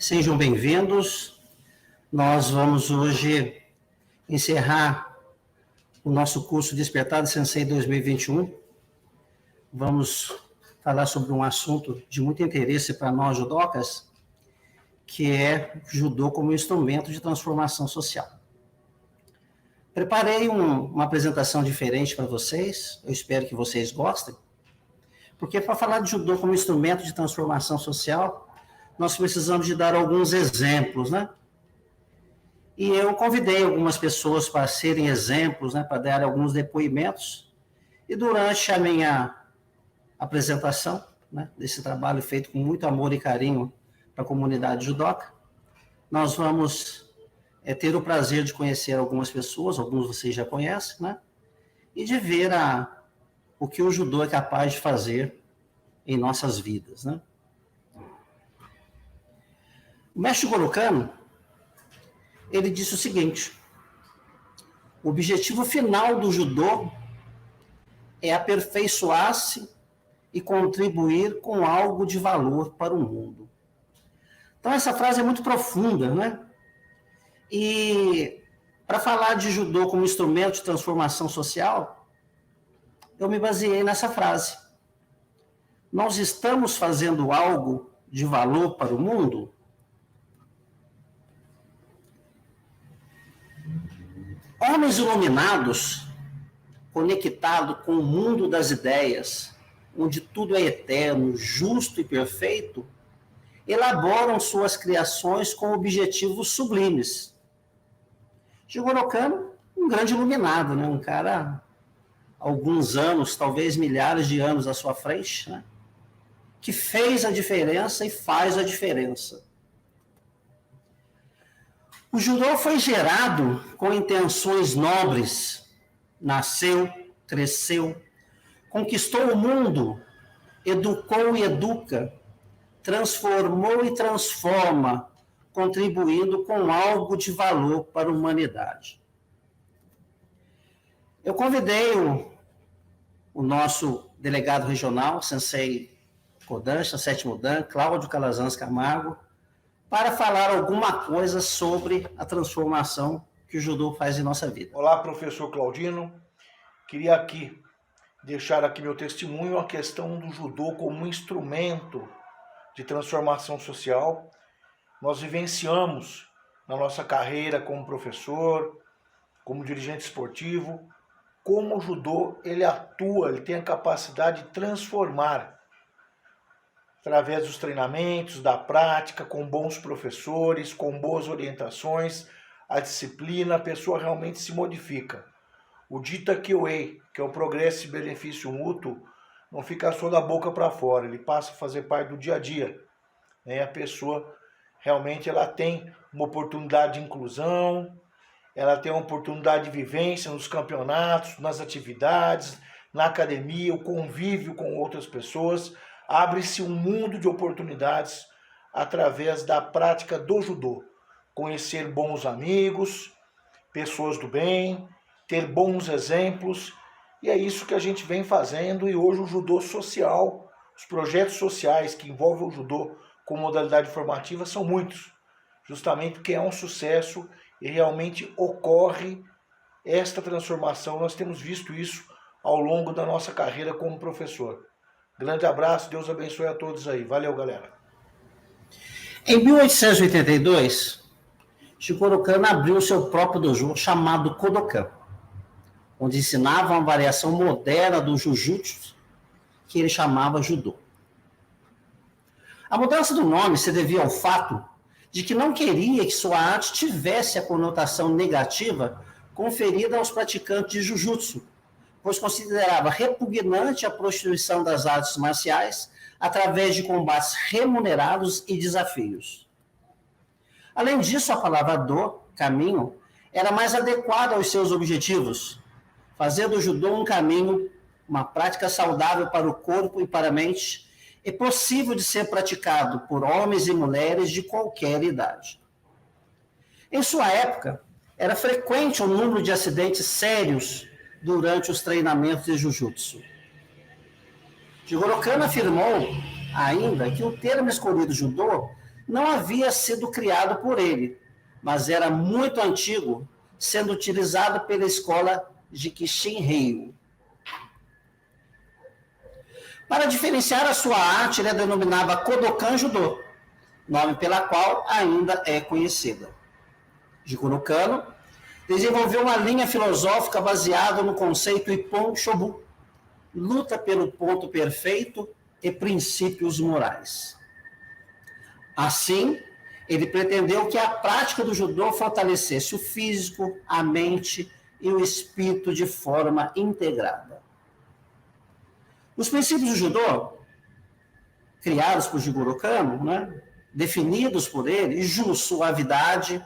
Sejam bem-vindos. Nós vamos hoje encerrar o nosso curso Despertar de Sensei 2021. Vamos falar sobre um assunto de muito interesse para nós judocas, que é judô como instrumento de transformação social. Preparei uma apresentação diferente para vocês, eu espero que vocês gostem, porque para falar de judô como instrumento de transformação social, nós precisamos de dar alguns exemplos, né? E eu convidei algumas pessoas para serem exemplos, né, para dar alguns depoimentos, e durante a minha apresentação, né, desse trabalho feito com muito amor e carinho para a comunidade judoca, nós vamos ter o prazer de conhecer algumas pessoas, alguns vocês já conhecem, né, e de ver o que o judô é capaz de fazer em nossas vidas, né. O mestre Goro Kano, ele disse o seguinte: o objetivo final do judô é aperfeiçoar-se e contribuir com algo de valor para o mundo. Então, essa frase é muito profunda, né? E para falar de judô como instrumento de transformação social, eu me baseei nessa frase. Nós estamos fazendo algo de valor para o mundo? Homens iluminados, conectados com o mundo das ideias, onde tudo é eterno, justo e perfeito, elaboram suas criações com objetivos sublimes. Jigoro Kano, um grande iluminado, né? Um cara, alguns anos, talvez milhares de anos à sua frente, né? Que fez a diferença e faz a diferença. O judô foi gerado com intenções nobres, nasceu, cresceu, conquistou o mundo, educou e educa, transformou e transforma, contribuindo com algo de valor para a humanidade. Eu convidei o nosso delegado regional, Sensei Kodansha, sétimo Dan, Cláudio Calazans Camargo, para falar alguma coisa sobre a transformação que o judô faz em nossa vida. Olá, professor Claudino. Queria aqui deixar aqui meu testemunho a questão do judô como instrumento de transformação social. Nós vivenciamos na nossa carreira como professor, como dirigente esportivo, como o judô ele atua, ele tem a capacidade de transformar através dos treinamentos, da prática, com bons professores, com boas orientações, a disciplina, a pessoa realmente se modifica. O Dita Kyoei, que é o progresso e benefício mútuo, não fica só da boca para fora, ele passa a fazer parte do dia a dia. A pessoa realmente ela tem uma oportunidade de inclusão, ela tem uma oportunidade de vivência nos campeonatos, nas atividades, na academia, o convívio com outras pessoas. Abre-se um mundo de oportunidades através da prática do judô. Conhecer bons amigos, pessoas do bem, ter bons exemplos. E é isso que a gente vem fazendo. E hoje o judô social, os projetos sociais que envolvem o judô com modalidade formativa são muitos. Justamente porque é um sucesso e realmente ocorre esta transformação. Nós temos visto isso ao longo da nossa carreira como professor. Grande abraço, Deus abençoe a todos aí. Valeu, galera. Em 1882, Jigoro Kano abriu seu próprio dojo chamado Kodokan, onde ensinava uma variação moderna do Jujutsu, que ele chamava Judô. A mudança do nome se devia ao fato de que não queria que sua arte tivesse a conotação negativa conferida aos praticantes de Jujutsu, pois considerava repugnante a prostituição das artes marciais através de combates remunerados e desafios. Além disso, a palavra do, caminho, era mais adequada aos seus objetivos, fazendo o judô um caminho, uma prática saudável para o corpo e para a mente, é possível de ser praticado por homens e mulheres de qualquer idade. Em sua época, era frequente o número de acidentes sérios durante os treinamentos de Jujutsu. Jigoro Kano afirmou ainda que o termo escolhido judô não havia sido criado por ele, mas era muito antigo, sendo utilizado pela escola de Kishin-ryu. Para diferenciar a sua arte, ele a denominava Kodokan Judô, nome pela qual ainda é conhecida. Jigoro Kano desenvolveu uma linha filosófica baseada no conceito Ippon Shobu, luta pelo ponto perfeito e princípios morais. Assim, ele pretendeu que a prática do judô fortalecesse o físico, a mente e o espírito de forma integrada. Os princípios do judô, criados por Jigoro Kano, definidos por ele, Ju, suavidade,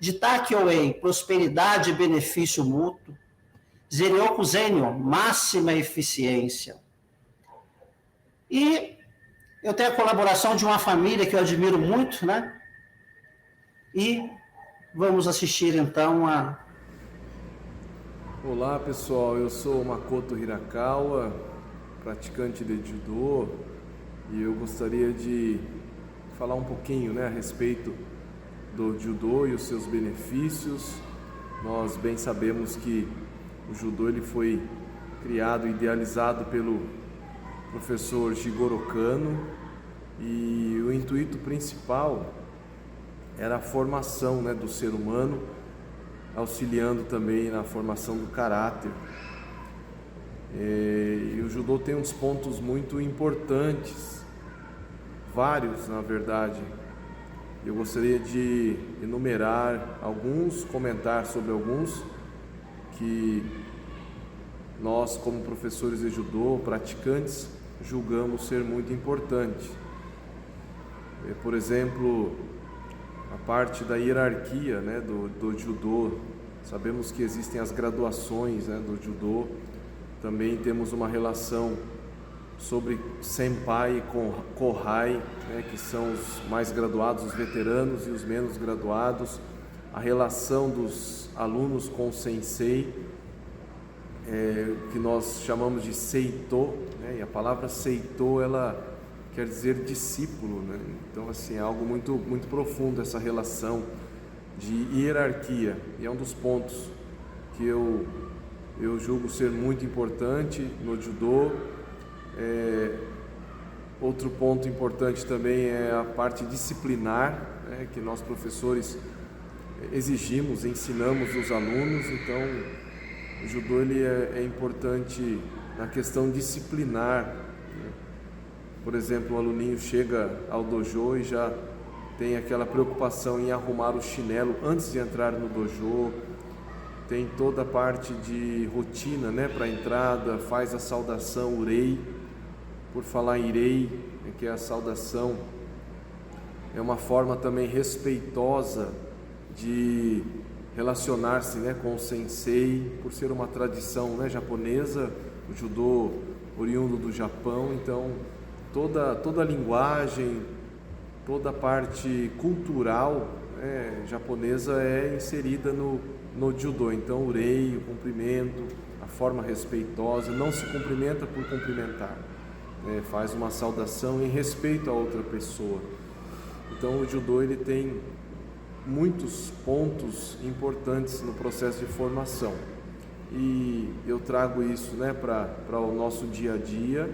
Jitaki-Oi, prosperidade e benefício mútuo, Zeryoku Zenyo, máxima eficiência. E eu tenho a colaboração de uma família que eu admiro muito, E vamos assistir então a... Olá pessoal, eu sou Makoto Hirakawa, praticante de Judô, e eu gostaria de falar um pouquinho a respeito do Judô e os seus benefícios. Nós bem sabemos que o Judô ele foi criado e idealizado pelo professor Jigoro Kano, e o intuito principal era a formação do ser humano, auxiliando também na formação do caráter. E o judô tem uns pontos muito importantes, vários na verdade. Eu gostaria de enumerar alguns, comentar sobre alguns que nós, como professores de judô, praticantes, julgamos ser muito importante. Por exemplo, a parte da hierarquia do judô. Sabemos que existem as graduações do judô. Também temos uma relação sobre senpai e kohai, que são os mais graduados, os veteranos, e os menos graduados. A relação dos alunos com o sensei, que nós chamamos de seito, e a palavra seito ela quer dizer discípulo, Então assim, é algo muito, muito profundo essa relação de hierarquia, e é um dos pontos que eu julgo ser muito importante no judô. Outro ponto importante também é a parte disciplinar, que nós professores exigimos, ensinamos os alunos. Então o judô ele é importante na questão disciplinar. Por exemplo, o aluninho chega ao dojo e já tem aquela preocupação em arrumar o chinelo antes de entrar no dojo. Tem toda a parte de rotina para a entrada, faz a saudação urei. Por falar em irei, que é a saudação, é uma forma também respeitosa de relacionar-se com o sensei, por ser uma tradição japonesa, o judô oriundo do Japão. Então toda a linguagem, toda a parte cultural japonesa é inserida no judô. Então o rei, o cumprimento, a forma respeitosa, não se cumprimenta por cumprimentar, faz uma saudação em respeito a outra pessoa. Então o judô ele tem muitos pontos importantes no processo de formação, e eu trago isso para o nosso dia a dia,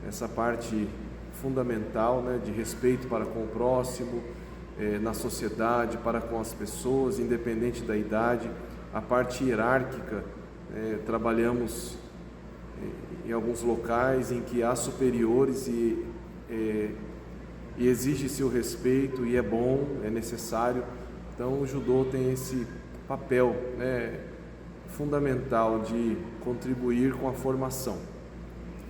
essa parte fundamental de respeito para com o próximo, na sociedade, para com as pessoas, independente da idade. A parte hierárquica, trabalhamos em alguns locais em que há superiores e exige-se o respeito, e é bom, é necessário. Então o judô tem esse papel fundamental de contribuir com a formação.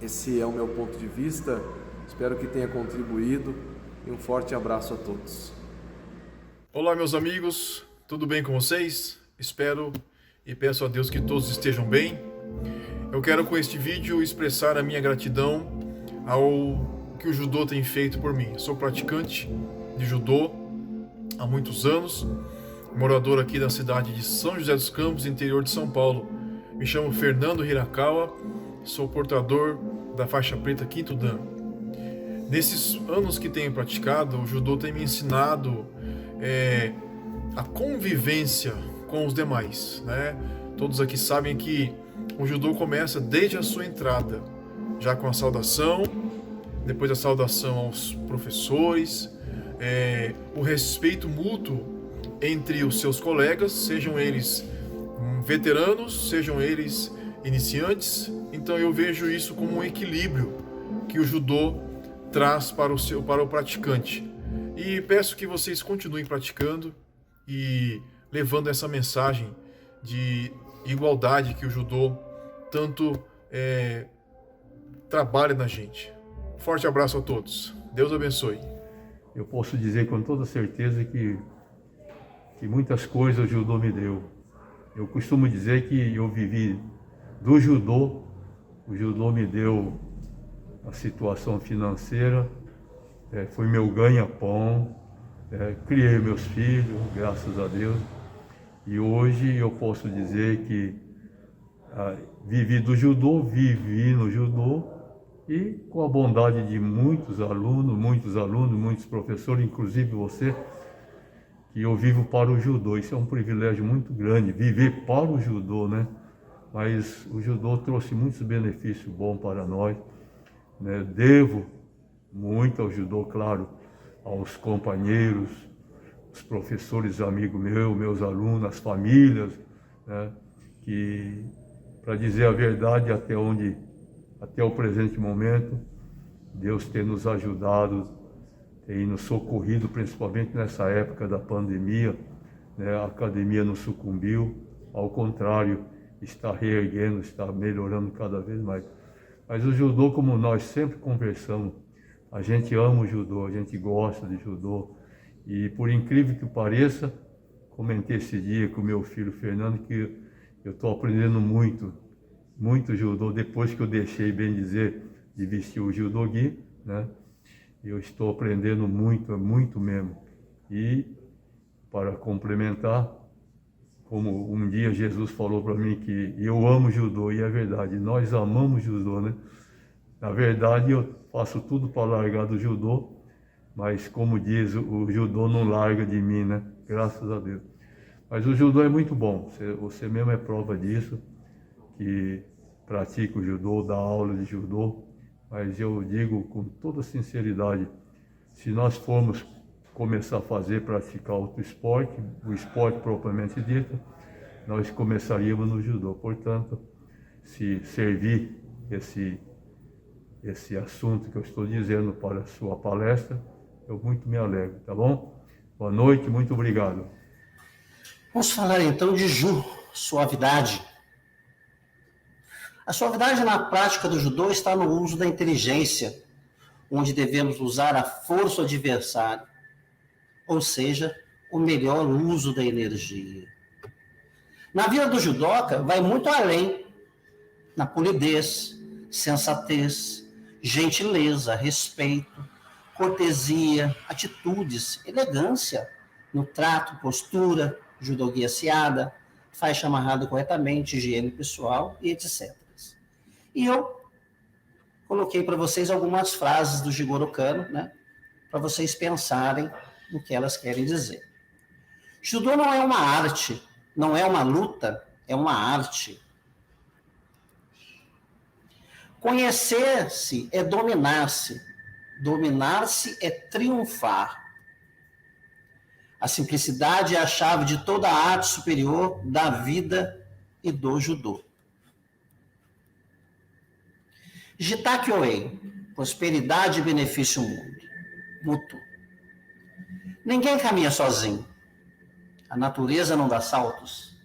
Esse é o meu ponto de vista, espero que tenha contribuído, e um forte abraço a todos. Olá meus amigos, tudo bem com vocês? Espero e peço a Deus que todos estejam bem. Eu quero com este vídeo expressar a minha gratidão ao que o judô tem feito por mim. Eu sou praticante de judô há muitos anos, morador aqui da cidade de São José dos Campos, interior de São Paulo. Me chamo Fernando Hirakawa, sou portador da faixa preta 5º Dan. Nesses anos que tenho praticado, o judô tem me ensinado a convivência com os demais, né? Todos aqui sabem que o judô começa desde a sua entrada, já com a saudação, depois a saudação aos professores, o respeito mútuo entre os seus colegas, sejam eles veteranos, sejam eles iniciantes. Então eu vejo isso como um equilíbrio que o judô traz para o praticante. E peço que vocês continuem praticando e levando essa mensagem de igualdade que o judô tanto trabalha na gente. Forte abraço a todos. Deus abençoe. Eu posso dizer com toda certeza que muitas coisas o judô me deu. Eu costumo dizer que eu vivi do judô, o judô me deu a situação financeira, foi meu ganha-pão, criei meus filhos, graças a Deus, e hoje eu posso dizer que vivi do judô, vivi no judô, e com a bondade de muitos alunos, muitos professores, inclusive você, que eu vivo para o judô. Isso é um privilégio muito grande, viver para o judô, né? Mas o judô trouxe muitos benefícios bons para nós, né? Devo muito ao judô, claro, aos companheiros, os professores amigos meus alunos, as famílias, né? Que, para dizer a verdade, até o presente momento, Deus tem nos ajudado, tem nos socorrido, principalmente nessa época da pandemia, né? A academia não sucumbiu, ao contrário, está reerguendo, está melhorando cada vez mais. Mas o judô, como nós sempre conversamos, a gente ama o judô, a gente gosta de judô, e por incrível que pareça, comentei esse dia com o meu filho Fernando que eu estou aprendendo muito judô, depois que eu deixei, bem dizer, de vestir o judô-gi, né? Eu estou aprendendo muito mesmo. E, para complementar, como um dia Jesus falou para mim que eu amo judô, e é verdade, nós amamos judô, né? Na verdade, eu faço tudo para largar do judô, mas como diz, o judô não larga de mim, né? Graças a Deus. Mas o judô é muito bom, você mesmo é prova disso, que pratica o judô, dá aula de judô, mas eu digo com toda sinceridade, se nós formos começar a praticar outro esporte, o esporte propriamente dito, nós começaríamos no judô. Portanto, se servir esse assunto que eu estou dizendo para a sua palestra, eu muito me alegro, tá bom? Boa noite, muito obrigado. Vamos falar então de Ju, suavidade. A suavidade na prática do judô está no uso da inteligência, onde devemos usar a força do adversário, ou seja, o melhor uso da energia. Na vida do judoca, vai muito além, na polidez, sensatez, gentileza, respeito, cortesia, atitudes, elegância, no trato, postura, judô-gi aciada, faixa amarrada corretamente, higiene pessoal e etc. E eu coloquei para vocês algumas frases do Jigoro Kano, né, para vocês pensarem no que elas querem dizer. Judô não é uma arte, não é uma luta, é uma arte. Conhecer-se é dominar-se, dominar-se é triunfar. A simplicidade é a chave de toda a arte superior da vida e do judô. Jitaki Oei, prosperidade e benefício mútuo. Ninguém caminha sozinho. A natureza não dá saltos.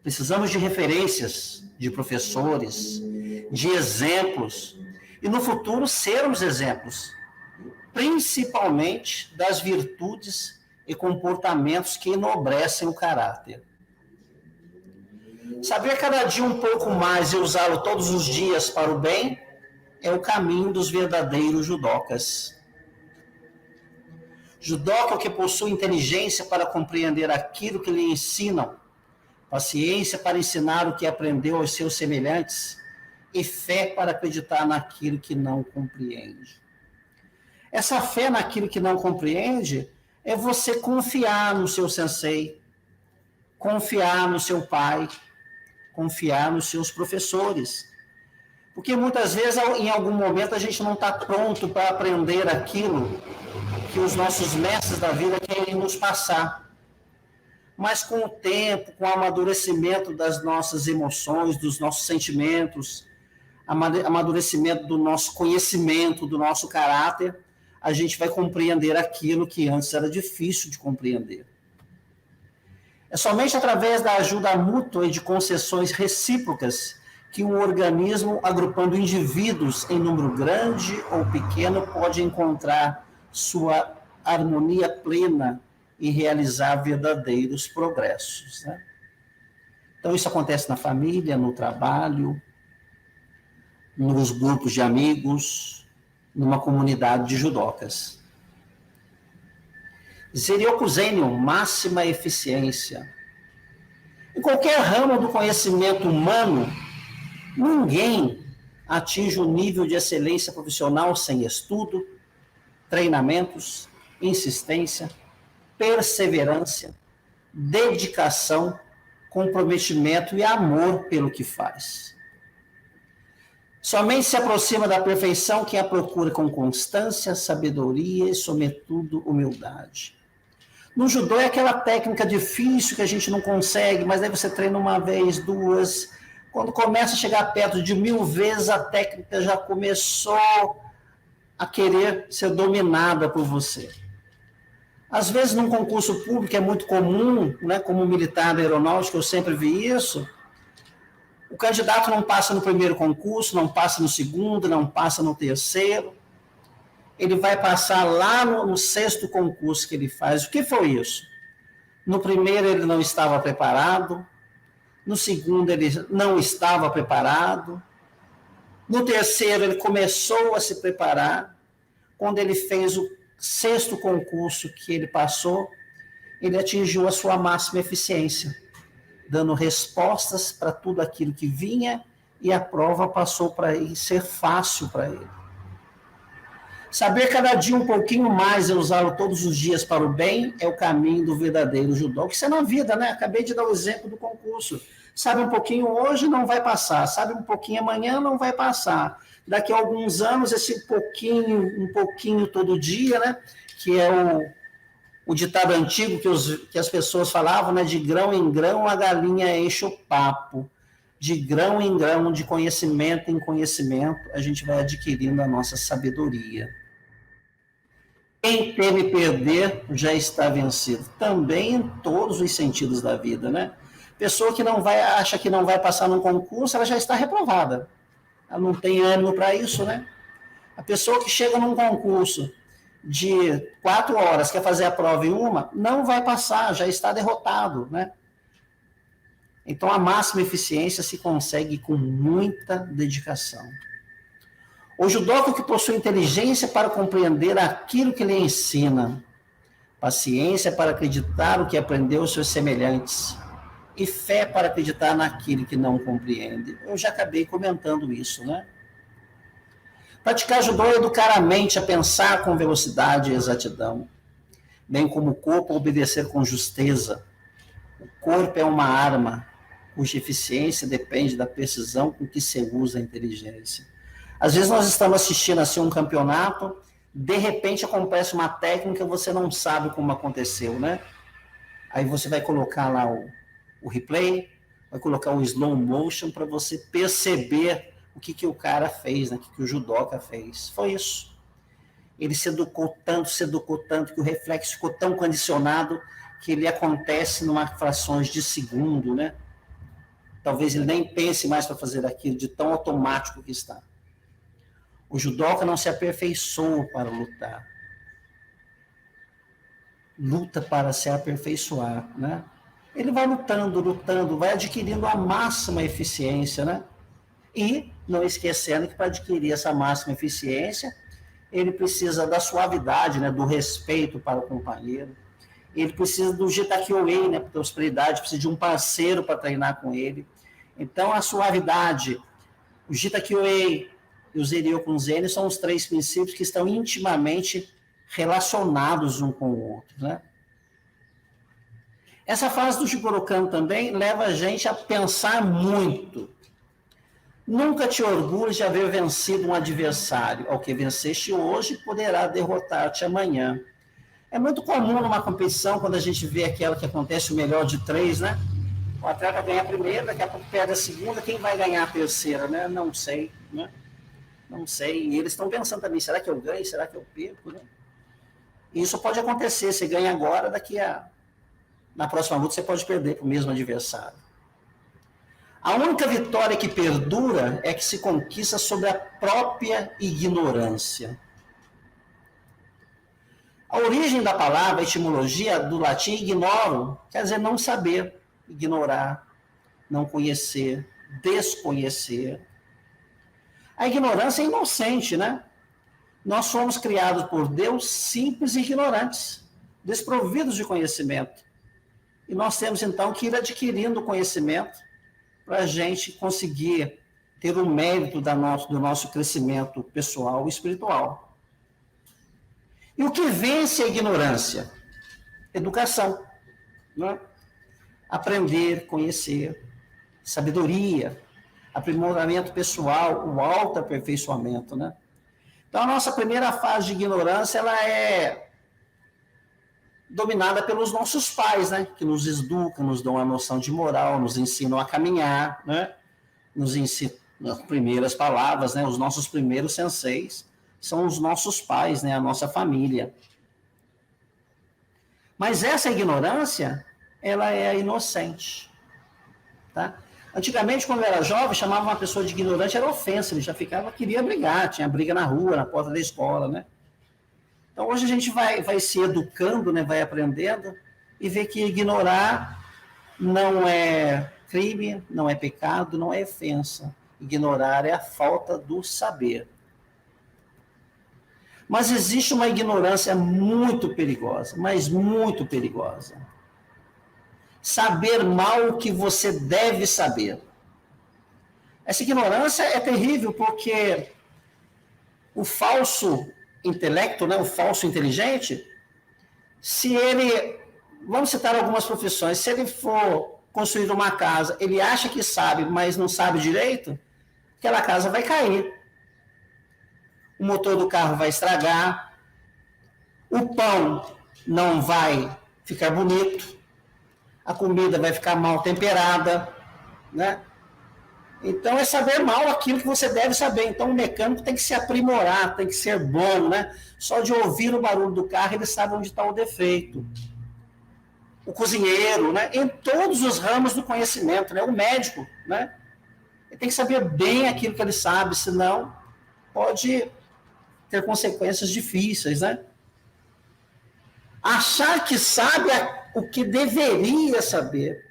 Precisamos de referências, de professores, de exemplos, e no futuro sermos exemplos, principalmente das virtudes e comportamentos que enobrecem o caráter. Saber cada dia um pouco mais e usá-lo todos os dias para o bem é o caminho dos verdadeiros judocas. Judoca que possui inteligência para compreender aquilo que lhe ensinam, paciência para ensinar o que aprendeu aos seus semelhantes e fé para acreditar naquilo que não compreende. Essa fé naquilo que não compreende é você confiar no seu sensei, confiar no seu pai, confiar nos seus professores. Porque muitas vezes, em algum momento, a gente não está pronto para aprender aquilo que os nossos mestres da vida querem nos passar. Mas com o tempo, com o amadurecimento das nossas emoções, dos nossos sentimentos, amadurecimento do nosso conhecimento, do nosso caráter, a gente vai compreender aquilo que antes era difícil de compreender. É somente através da ajuda mútua e de concessões recíprocas que um organismo, agrupando indivíduos em número grande ou pequeno, pode encontrar sua harmonia plena e realizar verdadeiros progressos, né? Então, isso acontece na família, no trabalho, nos grupos de amigos, numa comunidade de judocas. Zeriokuzenio, máxima eficiência. Em qualquer ramo do conhecimento humano, ninguém atinge o nível de excelência profissional sem estudo, treinamentos, insistência, perseverança, dedicação, comprometimento e amor pelo que faz. Somente se aproxima da perfeição quem a procura com constância, sabedoria e, sobretudo, humildade. No judô é aquela técnica difícil que a gente não consegue, mas aí você treina uma vez, duas. Quando começa a chegar perto de 1000 vezes, a técnica já começou a querer ser dominada por você. Às vezes, num concurso público é muito comum, né, como militar da aeronáutica, eu sempre vi isso, o candidato não passa no primeiro concurso, não passa no segundo, não passa no terceiro, ele vai passar lá no 6º concurso que ele faz. O que foi isso? No primeiro ele não estava preparado, no segundo ele não estava preparado, no terceiro ele começou a se preparar, quando ele fez o 6º concurso que ele passou, ele atingiu a sua máxima eficiência, dando respostas para tudo aquilo que vinha, e a prova passou para ele ser fácil para ele. Saber cada dia um pouquinho mais e usá-lo todos os dias para o bem é o caminho do verdadeiro judô. Que isso é na vida, né? Acabei de dar o exemplo do concurso. Sabe um pouquinho hoje, não vai passar. Sabe um pouquinho amanhã, não vai passar. Daqui a alguns anos, esse um pouquinho todo dia, né? Que é o ditado antigo que as pessoas falavam, né? De grão em grão a galinha enche o papo. De grão em grão, de conhecimento em conhecimento, a gente vai adquirindo a nossa sabedoria. Quem teme perder já está vencido. Também em todos os sentidos da vida, né? Pessoa que acha que não vai passar num concurso, ela já está reprovada. Ela não tem ânimo para isso, né? A pessoa que chega num concurso de 4 horas, quer fazer a prova em uma, não vai passar, já está derrotado, né? Então, a máxima eficiência se consegue com muita dedicação. O judoca que possui inteligência para compreender aquilo que lhe ensina, paciência para acreditar o que aprendeu os seus semelhantes, e fé para acreditar naquilo que não compreende. Eu já acabei comentando isso, né? Praticar judô é educar a mente a pensar com velocidade e exatidão, bem como o corpo a obedecer com justeza. O corpo é uma arma, cuja eficiência depende da precisão com que se usa a inteligência. Às vezes nós estamos assistindo assim um campeonato, de repente acontece uma técnica, você não sabe como aconteceu, né? Aí você vai colocar lá o replay, vai colocar o slow motion para você perceber o que o cara fez, né? O que o judoca fez. Foi isso. Ele se educou tanto, que o reflexo ficou tão condicionado que ele acontece numa frações de segundo, né? Talvez ele nem pense mais para fazer aquilo, de tão automático que está. O judoca não se aperfeiçoa para lutar. Luta para se aperfeiçoar, né? Ele vai lutando, vai adquirindo a máxima eficiência, né? E não esquecendo que para adquirir essa máxima eficiência, ele precisa da suavidade, né? Do respeito para o companheiro. Ele precisa do Jitakyōei, né? Por prosperidade, precisa de um parceiro para treinar com ele. Então, a suavidade, o Jitakyōei, e o Zerio com Zen são os 3 princípios que estão intimamente relacionados um com o outro, né? Essa fase do Jigoro Kano também leva a gente a pensar muito. Nunca te orgulhes de haver vencido um adversário. Ao que venceste hoje, poderá derrotar-te amanhã. É muito comum numa competição, quando a gente vê aquela que acontece o melhor de 3, né? O atleta ganha a primeira, daqui a pouco perde a segunda, quem vai ganhar a terceira, né? Não sei, né? Não sei. E eles estão pensando também, será que eu ganho? Será que eu perco, né? E isso pode acontecer, você ganha agora, na próxima luta você pode perder para o mesmo adversário. A única vitória que perdura é que se conquista sobre a própria ignorância. A origem da palavra, a etimologia do latim ignoro, quer dizer não saber, ignorar, não conhecer, desconhecer. A ignorância é inocente, né? Nós somos criados por Deus simples e ignorantes, desprovidos de conhecimento. E nós temos, então, que ir adquirindo conhecimento para a gente conseguir ter o mérito do nosso crescimento pessoal e espiritual. E o que vence a ignorância? Educação, né? Aprender, conhecer, sabedoria, aprimoramento pessoal, o autoaperfeiçoamento, né? Então, a nossa primeira fase de ignorância, ela é dominada pelos nossos pais, né? Que nos educam, nos dão a noção de moral, nos ensinam a caminhar, né? Nos ensinam as primeiras palavras, né? Os nossos primeiros senseis são os nossos pais, né? A nossa família. Mas essa ignorância, ela é inocente, tá? Antigamente, quando eu era jovem, chamava uma pessoa de ignorante, era ofensa, ele já queria brigar, tinha briga na rua, na porta da escola, né? Então, hoje a gente vai se educando, né, vai aprendendo, e vê que ignorar não é crime, não é pecado, não é ofensa. Ignorar é a falta do saber. Mas existe uma ignorância muito perigosa, mas muito perigosa. Saber mal o que você deve saber. Essa ignorância é terrível porque o falso intelecto, né, o falso inteligente, se ele, vamos citar algumas profissões, se ele for construir uma casa, ele acha que sabe, mas não sabe direito, aquela casa vai cair. O motor do carro vai estragar, o pão não vai ficar bonito, a comida vai ficar mal temperada, né? Então, é saber mal aquilo que você deve saber. Então, o mecânico tem que se aprimorar, tem que ser bom, né? Só de ouvir o barulho do carro, ele sabe onde está o defeito. O cozinheiro, né? Em todos os ramos do conhecimento, né? O médico, né? Ele tem que saber bem aquilo que ele sabe, senão pode ter consequências difíceis, né? Achar que sabe o que deveria saber.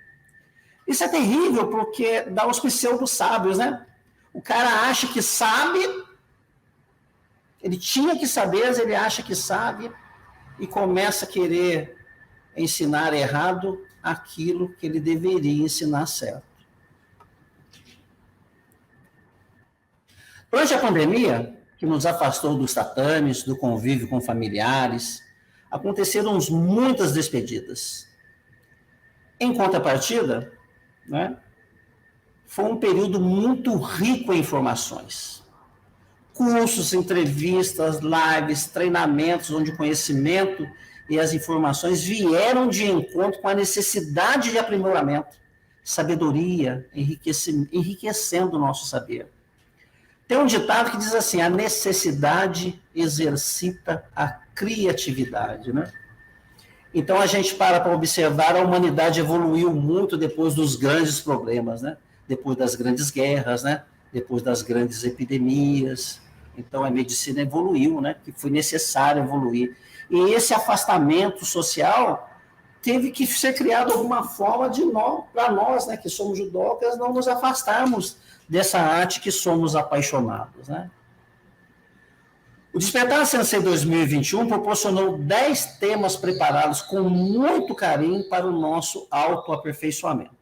Isso é terrível, porque dá os pseudo-sábios, né? O cara acha que sabe, ele tinha que saber, mas ele acha que sabe, e começa a querer ensinar errado aquilo que ele deveria ensinar certo. Durante a pandemia, que nos afastou dos tatames, do convívio com familiares, aconteceram muitas despedidas. Em contrapartida, né, foi um período muito rico em informações. Cursos, entrevistas, lives, treinamentos, onde o conhecimento e as informações vieram de encontro com a necessidade de aprimoramento, sabedoria, enriquecendo o nosso saber. Tem um ditado que diz assim: a necessidade exercita a criatividade, né? Então, a gente para observar, a humanidade evoluiu muito depois dos grandes problemas, né? Depois das grandes guerras, né? Depois das grandes epidemias. Então, a medicina evoluiu, né? Que foi necessário evoluir. E esse afastamento social teve que ser criado alguma forma para nós, né? Que somos judocas, não nos afastarmos dessa arte que somos apaixonados, né? O Despertar Sensei 2021 proporcionou 10 temas preparados com muito carinho para o nosso autoaperfeiçoamento.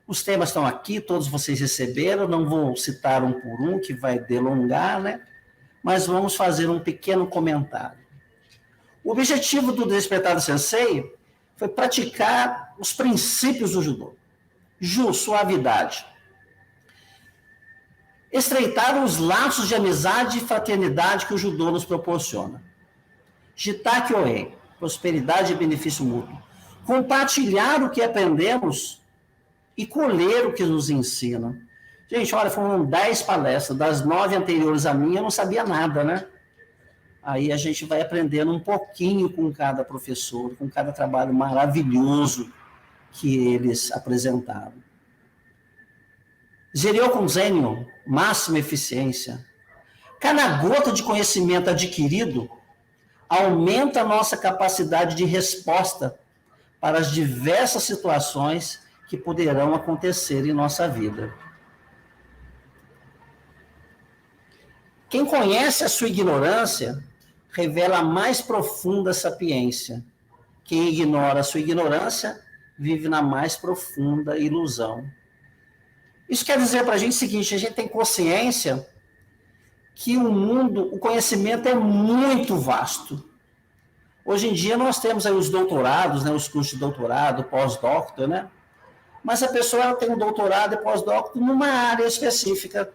Os temas estão aqui, todos vocês receberam, não vou citar um por um, que vai delongar, né? Mas vamos fazer um pequeno comentário. O objetivo do Despertar do Sensei foi praticar os princípios do judô. Suavidade. Estreitar os laços de amizade e fraternidade que o judô nos proporciona. Jitaki-oe, prosperidade e benefício mútuo. Compartilhar o que aprendemos e colher o que nos ensina. Gente, olha, foram 10 palestras, das 9 anteriores à minha, eu não sabia nada, né? Aí a gente vai aprendendo um pouquinho com cada professor, com cada trabalho maravilhoso que eles apresentaram. Zeryoku Zenyo, máxima eficiência. Cada gota de conhecimento adquirido aumenta a nossa capacidade de resposta para as diversas situações que poderão acontecer em nossa vida. Quem conhece a sua ignorância revela a mais profunda sapiência. Quem ignora a sua ignorância vive na mais profunda ilusão. Isso quer dizer para a gente o seguinte: a gente tem consciência que o mundo, o conhecimento é muito vasto. Hoje em dia nós temos aí os doutorados, né, os cursos de doutorado, pós-doutor, né? Mas a pessoa ela tem um doutorado e pós-doutor numa área específica.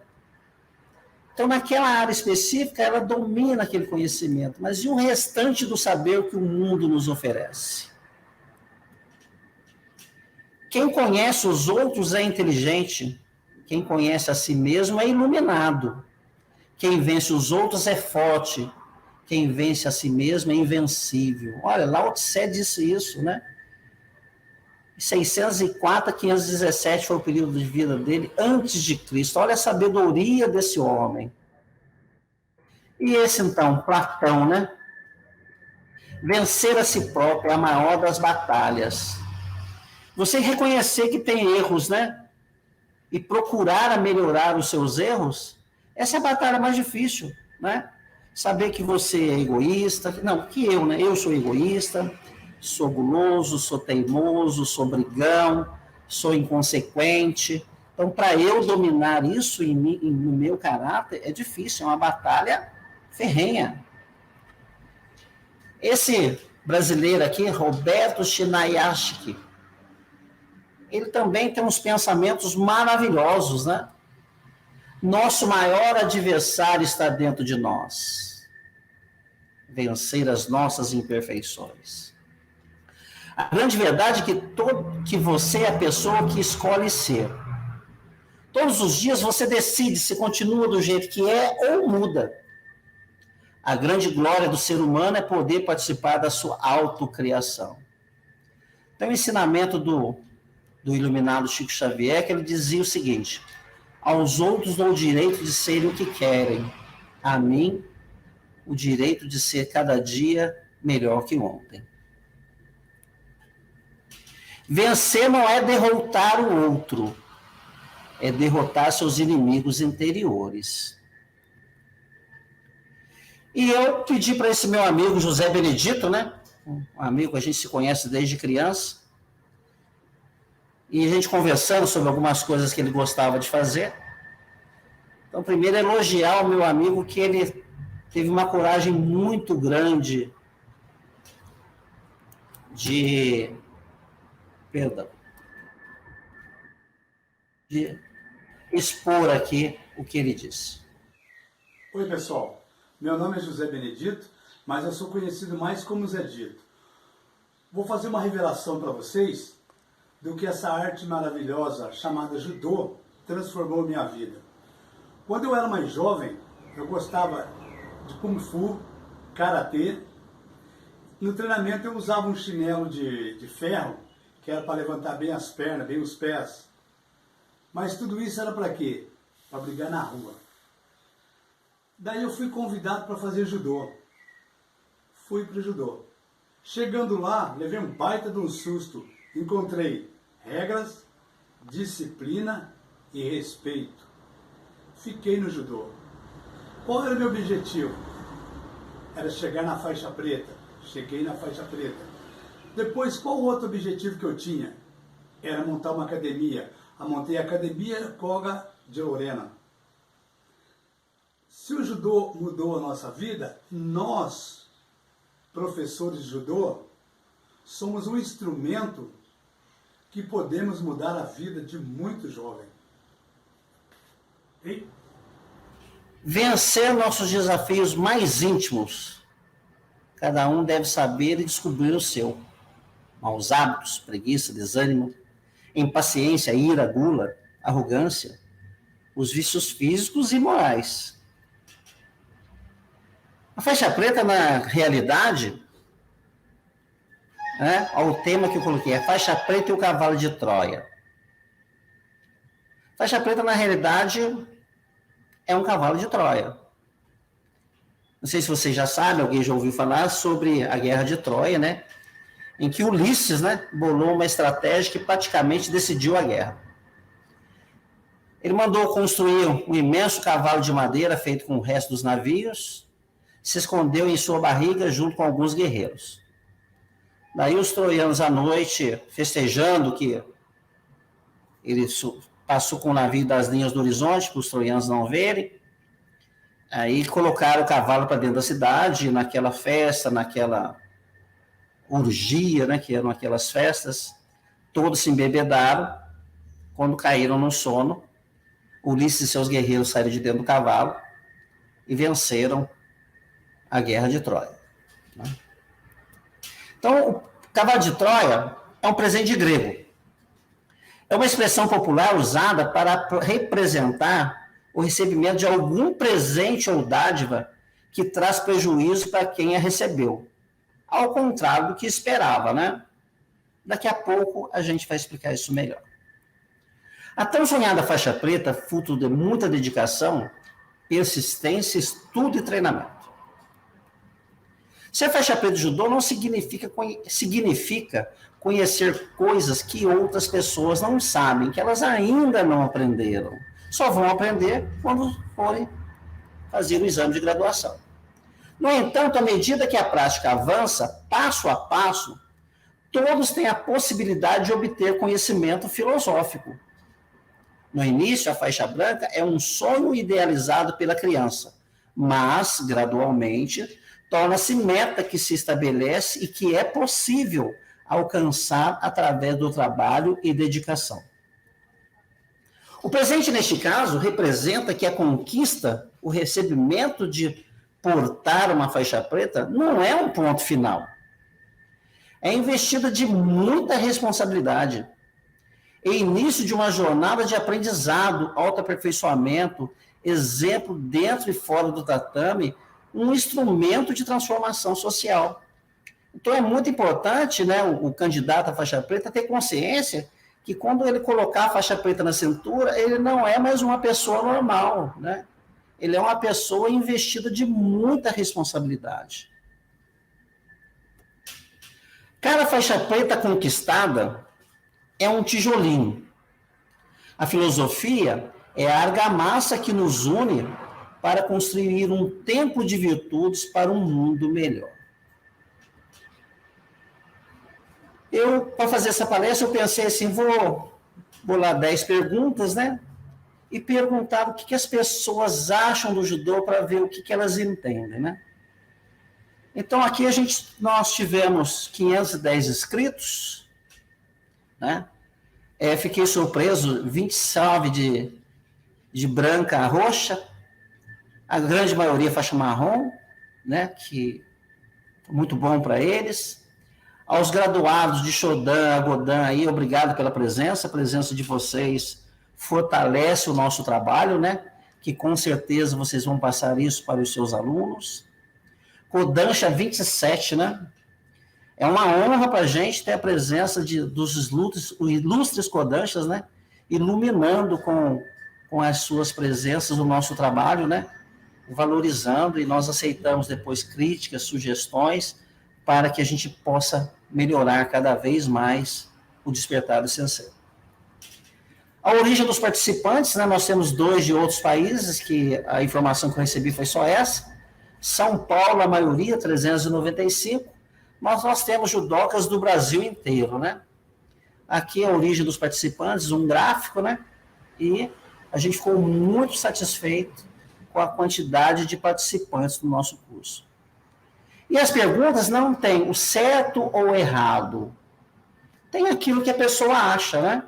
Então, naquela área específica, ela domina aquele conhecimento. Mas e o restante do saber que o mundo nos oferece? Quem conhece os outros é inteligente. Quem conhece a si mesmo é iluminado. Quem vence os outros é forte. Quem vence a si mesmo é invencível. Olha, Lao Tse disse isso, né? 604 a 517 foi o período de vida dele antes de Cristo. Olha a sabedoria desse homem. E esse, então, Platão, né? Vencer a si próprio é a maior das batalhas. Você reconhecer que tem erros, né? E procurar melhorar os seus erros, essa é a batalha mais difícil, né? Saber que você é egoísta, não, que eu, né? Eu sou egoísta, sou guloso, sou teimoso, sou brigão, sou inconsequente. Então, para eu dominar isso no meu caráter, é difícil, é uma batalha ferrenha. Esse brasileiro aqui, Roberto Shinayashiki, ele também tem uns pensamentos maravilhosos, né? Nosso maior adversário está dentro de nós. Vencer as nossas imperfeições. A grande verdade é que você é a pessoa que escolhe ser. Todos os dias você decide se continua do jeito que é ou muda. A grande glória do ser humano é poder participar da sua autocriação. Então, o ensinamento do iluminado Chico Xavier, que ele dizia o seguinte: aos outros dou o direito de serem o que querem, a mim o direito de ser cada dia melhor que ontem. Vencer não é derrotar o outro, é derrotar seus inimigos interiores. E eu pedi para esse meu amigo José Benedito, né? Um amigo que a gente se conhece desde criança, e a gente conversando sobre algumas coisas que ele gostava de fazer. Então, primeiro, elogiar o meu amigo, que ele teve uma coragem muito grande de expor aqui o que ele disse. Oi, pessoal. Meu nome é José Benedito, mas eu sou conhecido mais como Zé Dito. Vou fazer uma revelação para vocês do que essa arte maravilhosa chamada judô transformou minha vida. Quando eu era mais jovem, eu gostava de kung fu, karatê. No treinamento eu usava um chinelo de ferro, que era para levantar bem as pernas, bem os pés. Mas tudo isso era para quê? Para brigar na rua. Daí eu fui convidado para fazer judô. Fui para o judô. Chegando lá, levei um baita de um susto. Encontrei regras, disciplina e respeito. Fiquei no judô. Qual era o meu objetivo? Era chegar na faixa preta. Cheguei na faixa preta. Depois, qual o outro objetivo que eu tinha? Era montar uma academia, montei a Academia Koga de Lorena. Se o judô mudou a nossa vida, nós, professores de judô, somos um instrumento que podemos mudar a vida de muito jovem. E vencer nossos desafios mais íntimos. Cada um deve saber e descobrir o seu. Maus hábitos, preguiça, desânimo, impaciência, ira, gula, arrogância, os vícios físicos e morais. A faixa preta, na realidade, ao tema que eu coloquei, a faixa preta e o cavalo de Troia. Faixa preta, na realidade, é um cavalo de Troia. Não sei se vocês já sabem, alguém já ouviu falar sobre a Guerra de Troia, né? Em que Ulisses, né, bolou uma estratégia que praticamente decidiu a guerra. Ele mandou construir um imenso cavalo de madeira feito com o resto dos navios, se escondeu em sua barriga junto com alguns guerreiros. Daí os troianos à noite, festejando que ele passou com o navio das linhas do horizonte, para os troianos não verem, aí colocaram o cavalo para dentro da cidade, naquela festa, naquela orgia, né, que eram aquelas festas, todos se embebedaram. Quando caíram no sono, Ulisses e seus guerreiros saíram de dentro do cavalo e venceram a Guerra de Troia. Então, o cavalo de Troia é um presente grego. É uma expressão popular usada para representar o recebimento de algum presente ou dádiva que traz prejuízo para quem a recebeu, ao contrário do que esperava, né? Daqui a pouco a gente vai explicar isso melhor. A tão sonhada faixa preta, fruto de muita dedicação, persistência, estudo e treinamento. Ser faixa preta de judô não significa conhecer coisas que outras pessoas não sabem, que elas ainda não aprenderam. Só vão aprender quando forem fazer o exame de graduação. No entanto, à medida que a prática avança, passo a passo, todos têm a possibilidade de obter conhecimento filosófico. No início, a faixa branca é um sonho idealizado pela criança, mas, gradualmente, torna-se meta que se estabelece e que é possível alcançar através do trabalho e dedicação. O presente, neste caso, representa que a conquista, o recebimento de portar uma faixa preta, não é um ponto final. É investida de muita responsabilidade. É início de uma jornada de aprendizado, autoaperfeiçoamento, exemplo dentro e fora do tatame, um instrumento de transformação social. Então é muito importante, né, o candidato à faixa preta ter consciência que quando ele colocar a faixa preta na cintura, ele não é mais uma pessoa normal, né? Ele é uma pessoa investida de muita responsabilidade. Cada faixa preta conquistada é um tijolinho. A filosofia é a argamassa que nos une para construir um templo de virtudes para um mundo melhor. Para fazer essa palestra, eu pensei assim, vou bolar 10 perguntas, né? E perguntar o que as pessoas acham do judô para ver o que elas entendem, né? Então, aqui nós tivemos 510 inscritos, né? Fiquei surpreso, 29 de branca a roxa, a grande maioria faixa marrom, né? Que é muito bom para eles. Aos graduados de Shodan, Godan, aí, obrigado pela presença. A presença de vocês fortalece o nosso trabalho, né? Que com certeza vocês vão passar isso para os seus alunos. Kodansha 27, né? É uma honra para a gente ter a presença dos ilustres Kodanshas, né? Iluminando com as suas presenças o nosso trabalho, né? Valorizando, e nós aceitamos depois críticas, sugestões, para que a gente possa melhorar cada vez mais o despertar do sensei. A origem dos participantes, né, nós temos 2 de outros países, que a informação que eu recebi foi só essa. São Paulo, a maioria, 395, mas nós temos judocas do Brasil inteiro, né? aqui a origem dos participantes, um gráfico, né? E a gente ficou muito satisfeito com a quantidade de participantes do nosso curso. E as perguntas não têm o certo ou o errado. Tem aquilo que a pessoa acha, né?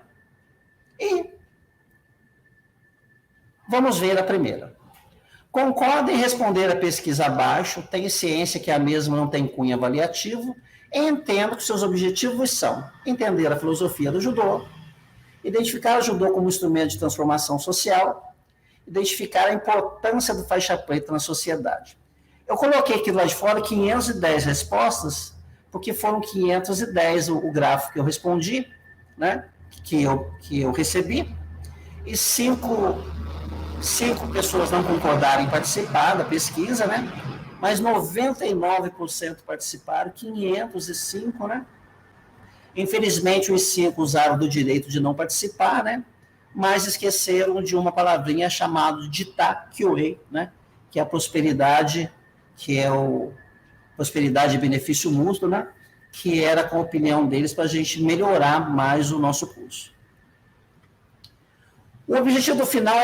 E vamos ver a primeira. Concorda em responder a pesquisa abaixo, tem ciência que a mesma não tem cunho avaliativo, e entendo que seus objetivos são entender a filosofia do judô, identificar o judô como instrumento de transformação social, identificar a importância do faixa preta na sociedade. Eu coloquei aqui lá de fora 510 respostas, porque foram 510 o gráfico que eu respondi, né, que eu recebi, e cinco pessoas não concordaram em participar da pesquisa, né, mas 99% participaram, 505, né. Infelizmente, os 5 usaram do direito de não participar, né, mas esqueceram de uma palavrinha chamada de Takyoi, né, que é a prosperidade, que é o prosperidade e benefício mútuo, né, que era com a opinião deles para a gente melhorar mais o nosso curso. O objetivo final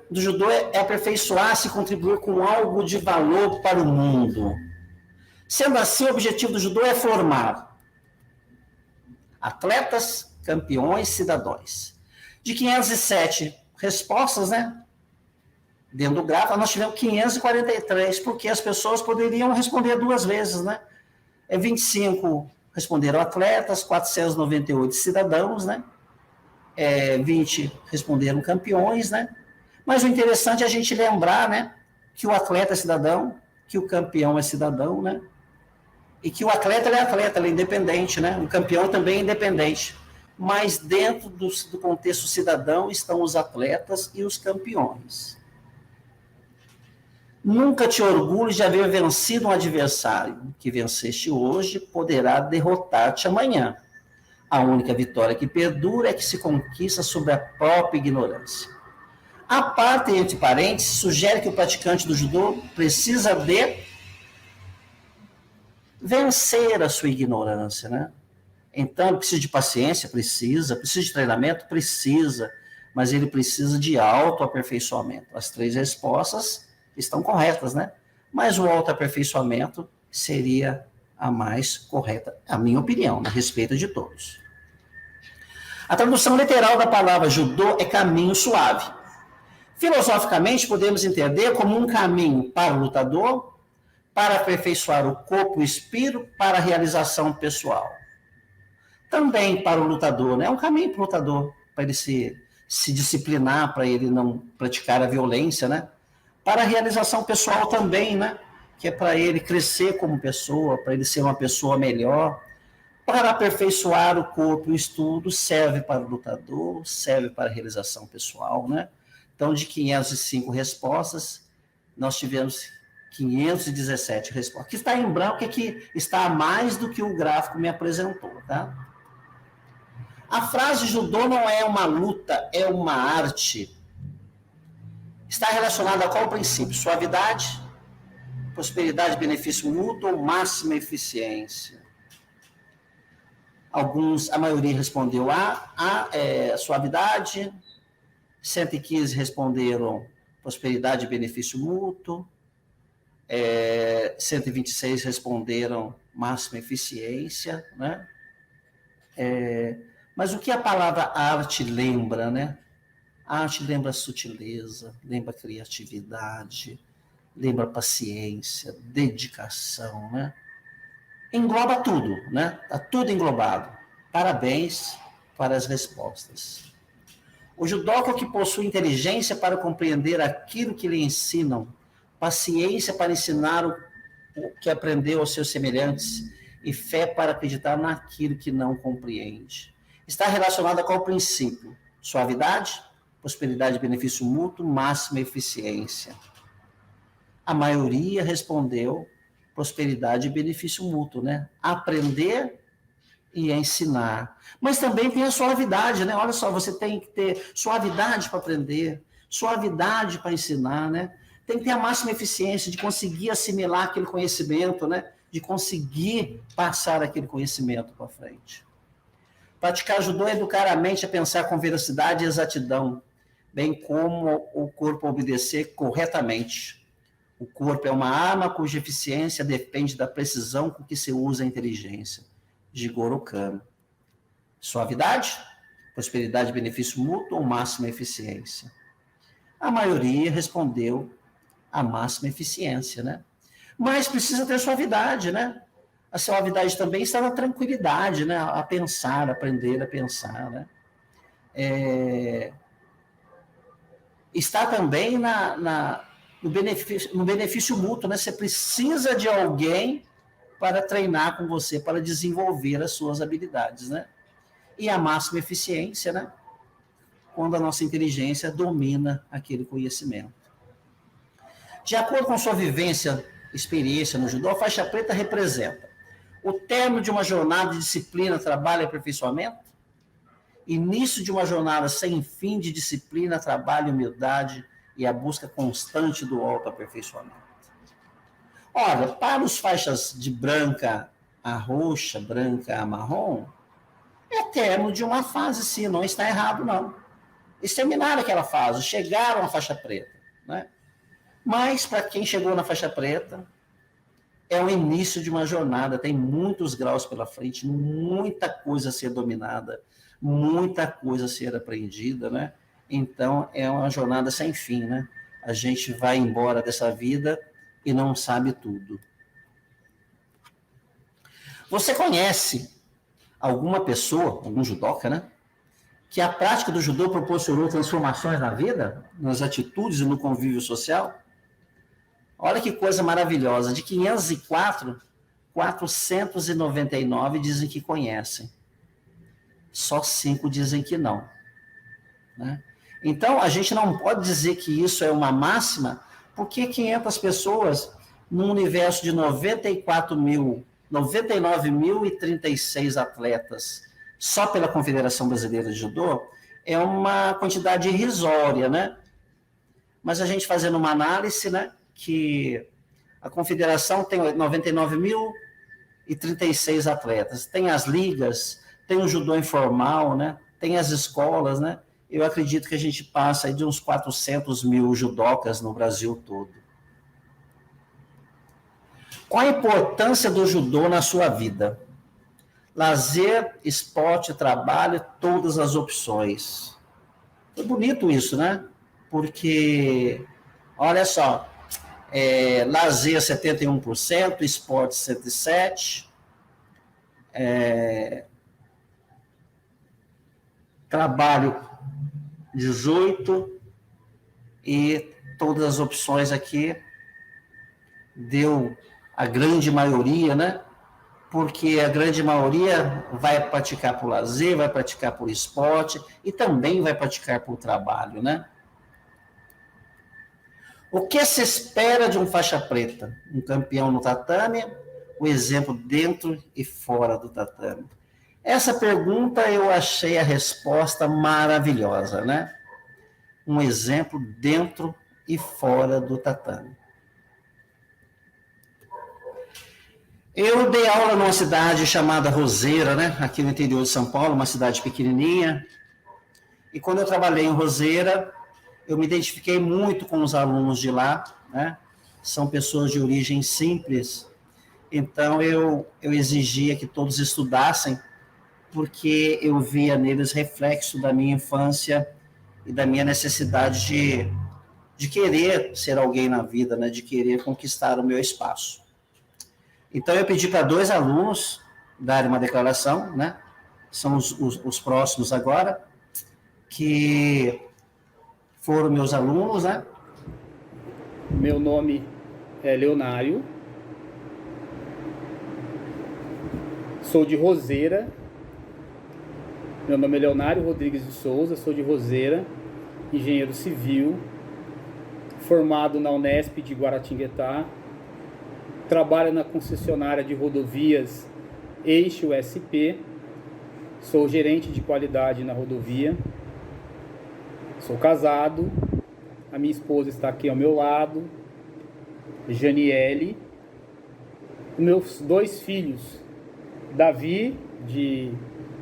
do judô é aperfeiçoar-se e contribuir com algo de valor para o mundo. Sendo assim, o objetivo do judô é formar atletas, campeões, cidadãos. De 507 respostas, né? Dentro do gráfico, nós tivemos 543, porque as pessoas poderiam responder 2 vezes, né? 25 responderam atletas, 498 cidadãos, né? 20 responderam campeões, né? Mas o interessante é a gente lembrar, né? Que o atleta é cidadão, que o campeão é cidadão, né? E que o atleta ele é independente, né? O campeão também é independente. Mas dentro do contexto cidadão estão os atletas e os campeões. Nunca te orgulhes de haver vencido um adversário. Que venceste hoje poderá derrotar-te amanhã. A única vitória que perdura é que se conquista sobre a própria ignorância. A parte entre parênteses sugere que o praticante do judô precisa de vencer a sua ignorância, né? Então, ele precisa de paciência? Precisa de treinamento? Precisa, mas ele precisa de autoaperfeiçoamento. As 3 respostas estão corretas, né? Mas o autoaperfeiçoamento seria a mais correta, a minha opinião, a respeito de todos. A tradução literal da palavra judô é caminho suave. Filosoficamente, podemos entender como um caminho para o lutador, para aperfeiçoar o corpo e o espírito, para a realização pessoal. Também para o lutador, né? É um caminho para o lutador, para ele se disciplinar, para ele não praticar a violência, né? Para a realização pessoal também, né? Que é para ele crescer como pessoa, para ele ser uma pessoa melhor. Para aperfeiçoar o corpo e o estudo, serve para o lutador, serve para a realização pessoal, né? Então, de 505 respostas, nós tivemos 517 respostas. Que está em branco é que está a mais do que o gráfico me apresentou, tá? A frase judô não é uma luta, é uma arte. Está relacionada a qual princípio? Suavidade, prosperidade, benefício mútuo, máxima eficiência. A maioria respondeu suavidade, 115 responderam prosperidade e benefício mútuo, 126 responderam máxima eficiência, né? Mas o que a palavra arte lembra, né? A arte lembra sutileza, lembra criatividade, lembra paciência, dedicação, né? Engloba tudo, né? Está tudo englobado. Parabéns para as respostas. O judoca que possui inteligência para compreender aquilo que lhe ensinam, paciência para ensinar o que aprendeu aos seus semelhantes e fé para acreditar naquilo que não compreende. Está relacionada com o princípio: suavidade, prosperidade e benefício mútuo, máxima eficiência. A maioria respondeu prosperidade e benefício mútuo, né? Aprender e ensinar. Mas também tem a suavidade, né? Olha só, você tem que ter suavidade para aprender, suavidade para ensinar, né? Tem que ter a máxima eficiência de conseguir assimilar aquele conhecimento, né? De conseguir passar aquele conhecimento para frente. Praticar judô é educar a mente a pensar com veracidade e exatidão, bem como o corpo obedecer corretamente. O corpo é uma arma cuja eficiência depende da precisão com que se usa a inteligência. Jigoro Kano. Suavidade, prosperidade, benefício mútuo ou máxima eficiência? A maioria respondeu a máxima eficiência, né? Mas precisa ter suavidade, né? A suavidade também está na tranquilidade, né? A pensar, aprender a pensar, né? Está também no benefício mútuo, né? Você precisa de alguém para treinar com você, para desenvolver as suas habilidades, né? E a máxima eficiência, né? Quando a nossa inteligência domina aquele conhecimento. De acordo com sua vivência, experiência no judô, a faixa preta representa o término de uma jornada de disciplina, trabalho e aperfeiçoamento, início de uma jornada sem fim de disciplina, trabalho, humildade e a busca constante do autoaperfeiçoamento. Olha, para os faixas de branca a roxa, branca a marrom, é término de uma fase, sim, não está errado, não. Eles terminaram aquela fase, chegaram à faixa preta, né? Mas, para quem chegou na faixa preta, é o início de uma jornada, tem muitos graus pela frente, muita coisa a ser dominada, muita coisa a ser aprendida, né? Então, é uma jornada sem fim, né? A gente vai embora dessa vida e não sabe tudo. Você conhece alguma pessoa, algum judoca, né? Que a prática do judô proporcionou transformações na vida, nas atitudes e no convívio social? Olha que coisa maravilhosa. De 504, 499 dizem que conhecem. Só 5 dizem que não. Né? Então, a gente não pode dizer que isso é uma máxima, porque 500 pessoas, num universo de 99.036 atletas, só pela Confederação Brasileira de Judô, é uma quantidade irrisória, né? Mas a gente fazendo uma análise, né, que a Confederação tem 99.036 atletas, tem as ligas, tem o judô informal, né, tem as escolas, né? Eu acredito que a gente passa aí de uns 400 mil judocas no Brasil todo. Qual a importância do judô na sua vida? Lazer, esporte, trabalho, todas as opções. É bonito isso, né? Porque, olha só, lazer 71%, esporte 107%, trabalho 18%, e todas as opções aqui deu a grande maioria, né? Porque a grande maioria vai praticar por lazer, vai praticar por esporte e também vai praticar por trabalho, né? O que se espera de um faixa preta? Um campeão no tatame, o exemplo dentro e fora do tatame? Essa pergunta eu achei a resposta maravilhosa, né? Um exemplo dentro e fora do tatame. Eu dei aula numa cidade chamada Roseira, né? Aqui no interior de São Paulo, uma cidade pequenininha. E quando eu trabalhei em Roseira, eu me identifiquei muito com os alunos de lá, né? São pessoas de origem simples. Então, eu exigia que todos estudassem, porque eu via neles reflexo da minha infância e da minha necessidade de querer ser alguém na vida, né? De querer conquistar o meu espaço. Então, eu pedi para 2 alunos darem uma declaração, né? São os próximos agora, que foram meus alunos, né? Meu nome é Leonário, sou de Roseira. Meu nome é Leonário Rodrigues de Souza, sou de Roseira, engenheiro civil, formado na Unesp de Guaratinguetá. Trabalho na concessionária de rodovias Eixo SP, sou gerente de qualidade na rodovia, sou casado, a minha esposa está aqui ao meu lado, Janiele, meus 2 filhos, Davi, de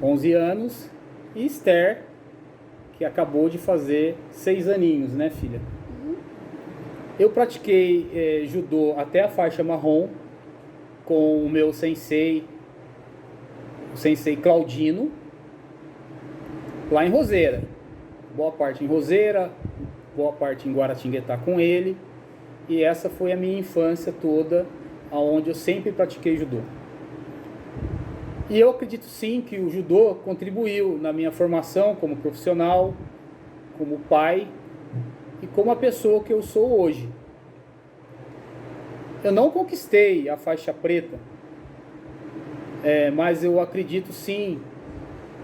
11 anos, e Esther, que acabou de fazer 6 aninhos, né, filha? Eu pratiquei judô até a faixa marrom com o meu sensei, o sensei Claudino, lá em Roseira. Boa parte em Roseira, boa parte em Guaratinguetá com ele. E essa foi a minha infância toda, onde eu sempre pratiquei judô. E eu acredito sim que o judô contribuiu na minha formação como profissional, como pai e como a pessoa que eu sou hoje. Eu não conquistei a faixa preta, mas eu acredito sim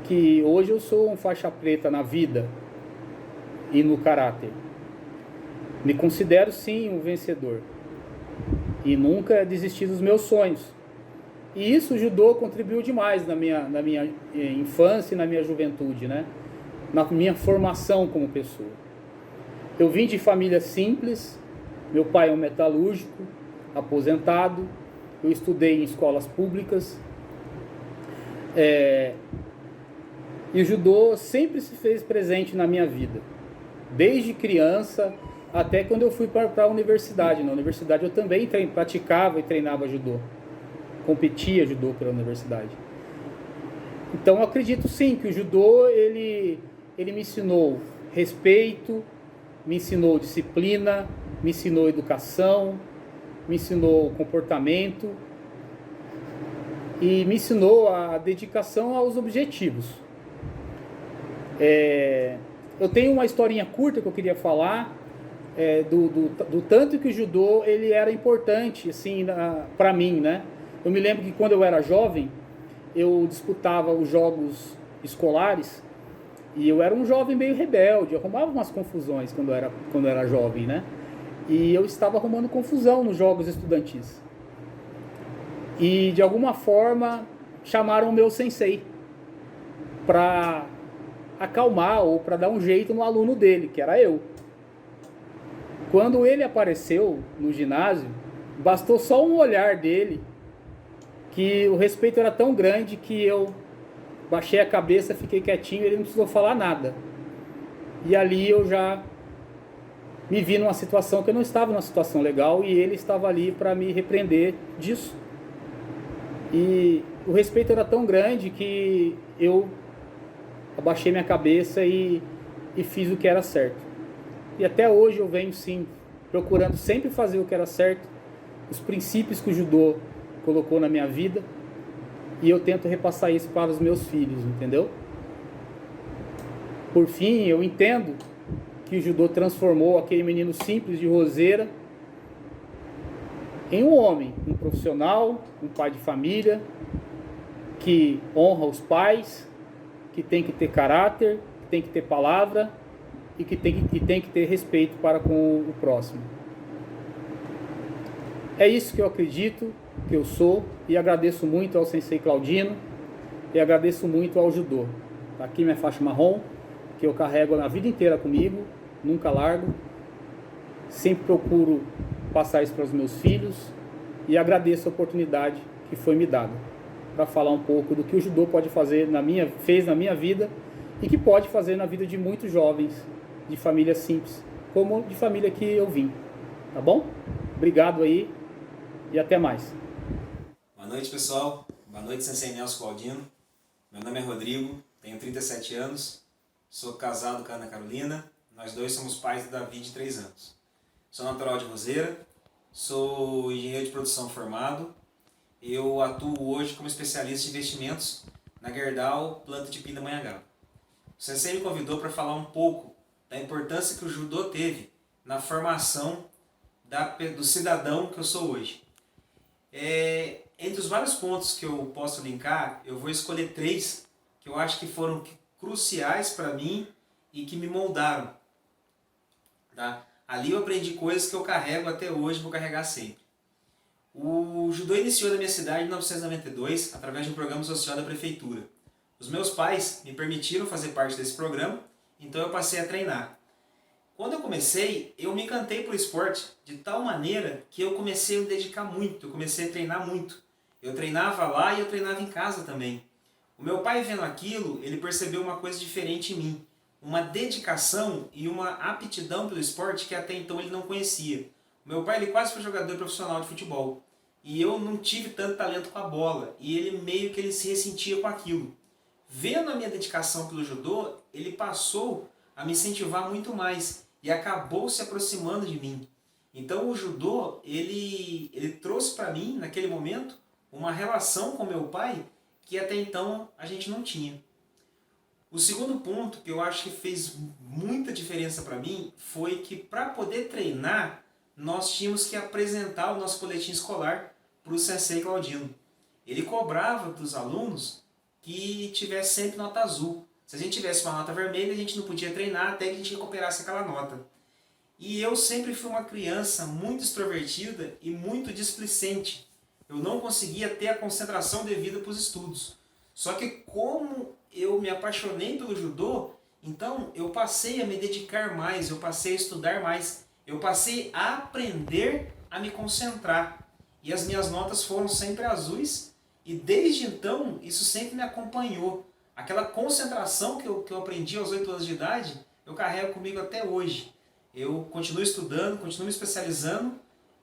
que hoje eu sou um faixa preta na vida e no caráter. Me considero sim um vencedor e nunca desisti dos meus sonhos. E isso o judô contribuiu demais na minha infância e na minha juventude, né? Na minha formação como pessoa. Eu vim de família simples, meu pai é um metalúrgico, aposentado, eu estudei em escolas públicas, e o judô sempre se fez presente na minha vida, desde criança até quando eu fui para a universidade. Na universidade eu também praticava e treinava judô, competia judô pela universidade. Então eu acredito sim que o judô ele me ensinou respeito, me ensinou disciplina, me ensinou educação, me ensinou comportamento e me ensinou a dedicação aos objetivos. Eu tenho uma historinha curta que eu queria falar, do tanto que o judô ele era importante assim, para mim, né? Eu me lembro que quando eu era jovem, eu disputava os jogos escolares e eu era um jovem meio rebelde, eu arrumava umas confusões quando eu era jovem, né? E eu estava arrumando confusão nos jogos estudantis. E de alguma forma chamaram o meu sensei para acalmar ou para dar um jeito no aluno dele, que era eu. Quando ele apareceu no ginásio, bastou só um olhar dele, que o respeito era tão grande que eu baixei a cabeça, fiquei quietinho, ele não precisou falar nada. E ali eu já me vi numa situação que eu não estava numa situação legal e ele estava ali para me repreender disso. E o respeito era tão grande que eu abaixei minha cabeça e fiz o que era certo. E até hoje eu venho sim procurando sempre fazer o que era certo, os princípios que o judô colocou na minha vida, e eu tento repassar isso para os meus filhos, entendeu? Por fim, eu entendo que o judô transformou aquele menino simples de Roseira em um homem, um profissional, um pai de família, que honra os pais, que tem que ter caráter, que tem que ter palavra e que tem que ter respeito para com o próximo. É isso que eu acredito, que eu sou, e agradeço muito ao sensei Claudino e agradeço muito ao judô. Tá aqui minha faixa marrom, que eu carrego a vida inteira comigo, nunca largo, sempre procuro passar isso para os meus filhos e agradeço a oportunidade que foi me dada para falar um pouco do que o judô pode fazer fez na minha vida e que pode fazer na vida de muitos jovens de família simples, como de família que eu vim. Tá bom? Obrigado aí e até mais. Boa noite, pessoal. Boa noite, Sensei Nelson Claudino. Meu nome é Rodrigo, tenho 37 anos, sou casado com a Ana Carolina. Nós dois somos pais do Davi, de 3 anos. Sou natural de Roseira, sou engenheiro de produção formado. Eu atuo hoje como especialista de investimentos na Gerdau, planta de Pindamonhangaba. O Sensei me convidou para falar um pouco da importância que o judô teve na formação do cidadão que eu sou hoje. Entre os vários pontos que eu posso linkar, eu vou escolher 3 que eu acho que foram cruciais para mim e que me moldaram. Tá? Ali eu aprendi coisas que eu carrego até hoje e vou carregar sempre. O judô iniciou na minha cidade em 1992 através de um programa social da prefeitura. Os meus pais me permitiram fazer parte desse programa, então eu passei a treinar. Quando eu comecei, eu me encantei por esporte de tal maneira que eu comecei a me dedicar muito, eu comecei a treinar muito. Eu treinava lá e eu treinava em casa também. O meu pai vendo aquilo, ele percebeu uma coisa diferente em mim. Uma dedicação e uma aptidão pelo esporte que até então ele não conhecia. O meu pai ele quase foi jogador profissional de futebol. E eu não tive tanto talento com a bola. E ele meio que ele se ressentia com aquilo. Vendo a minha dedicação pelo judô, ele passou a me incentivar muito mais. E acabou se aproximando de mim. Então o judô, ele trouxe para mim, naquele momento, uma relação com meu pai que até então a gente não tinha. O segundo ponto que eu acho que fez muita diferença para mim foi que para poder treinar, nós tínhamos que apresentar o nosso boletim escolar para o sensei Claudino. Ele cobrava para os alunos que tivesse sempre nota azul. Se a gente tivesse uma nota vermelha, a gente não podia treinar até que a gente recuperasse aquela nota. E eu sempre fui uma criança muito extrovertida e muito displicente. Eu não conseguia ter a concentração devida para os estudos. Só que como eu me apaixonei pelo judô, então eu passei a me dedicar mais, eu passei a estudar mais, eu passei a aprender a me concentrar. E as minhas notas foram sempre azuis e desde então isso sempre me acompanhou. Aquela concentração que eu aprendi aos 8 anos de idade, eu carrego comigo até hoje. Eu continuo estudando, continuo me especializando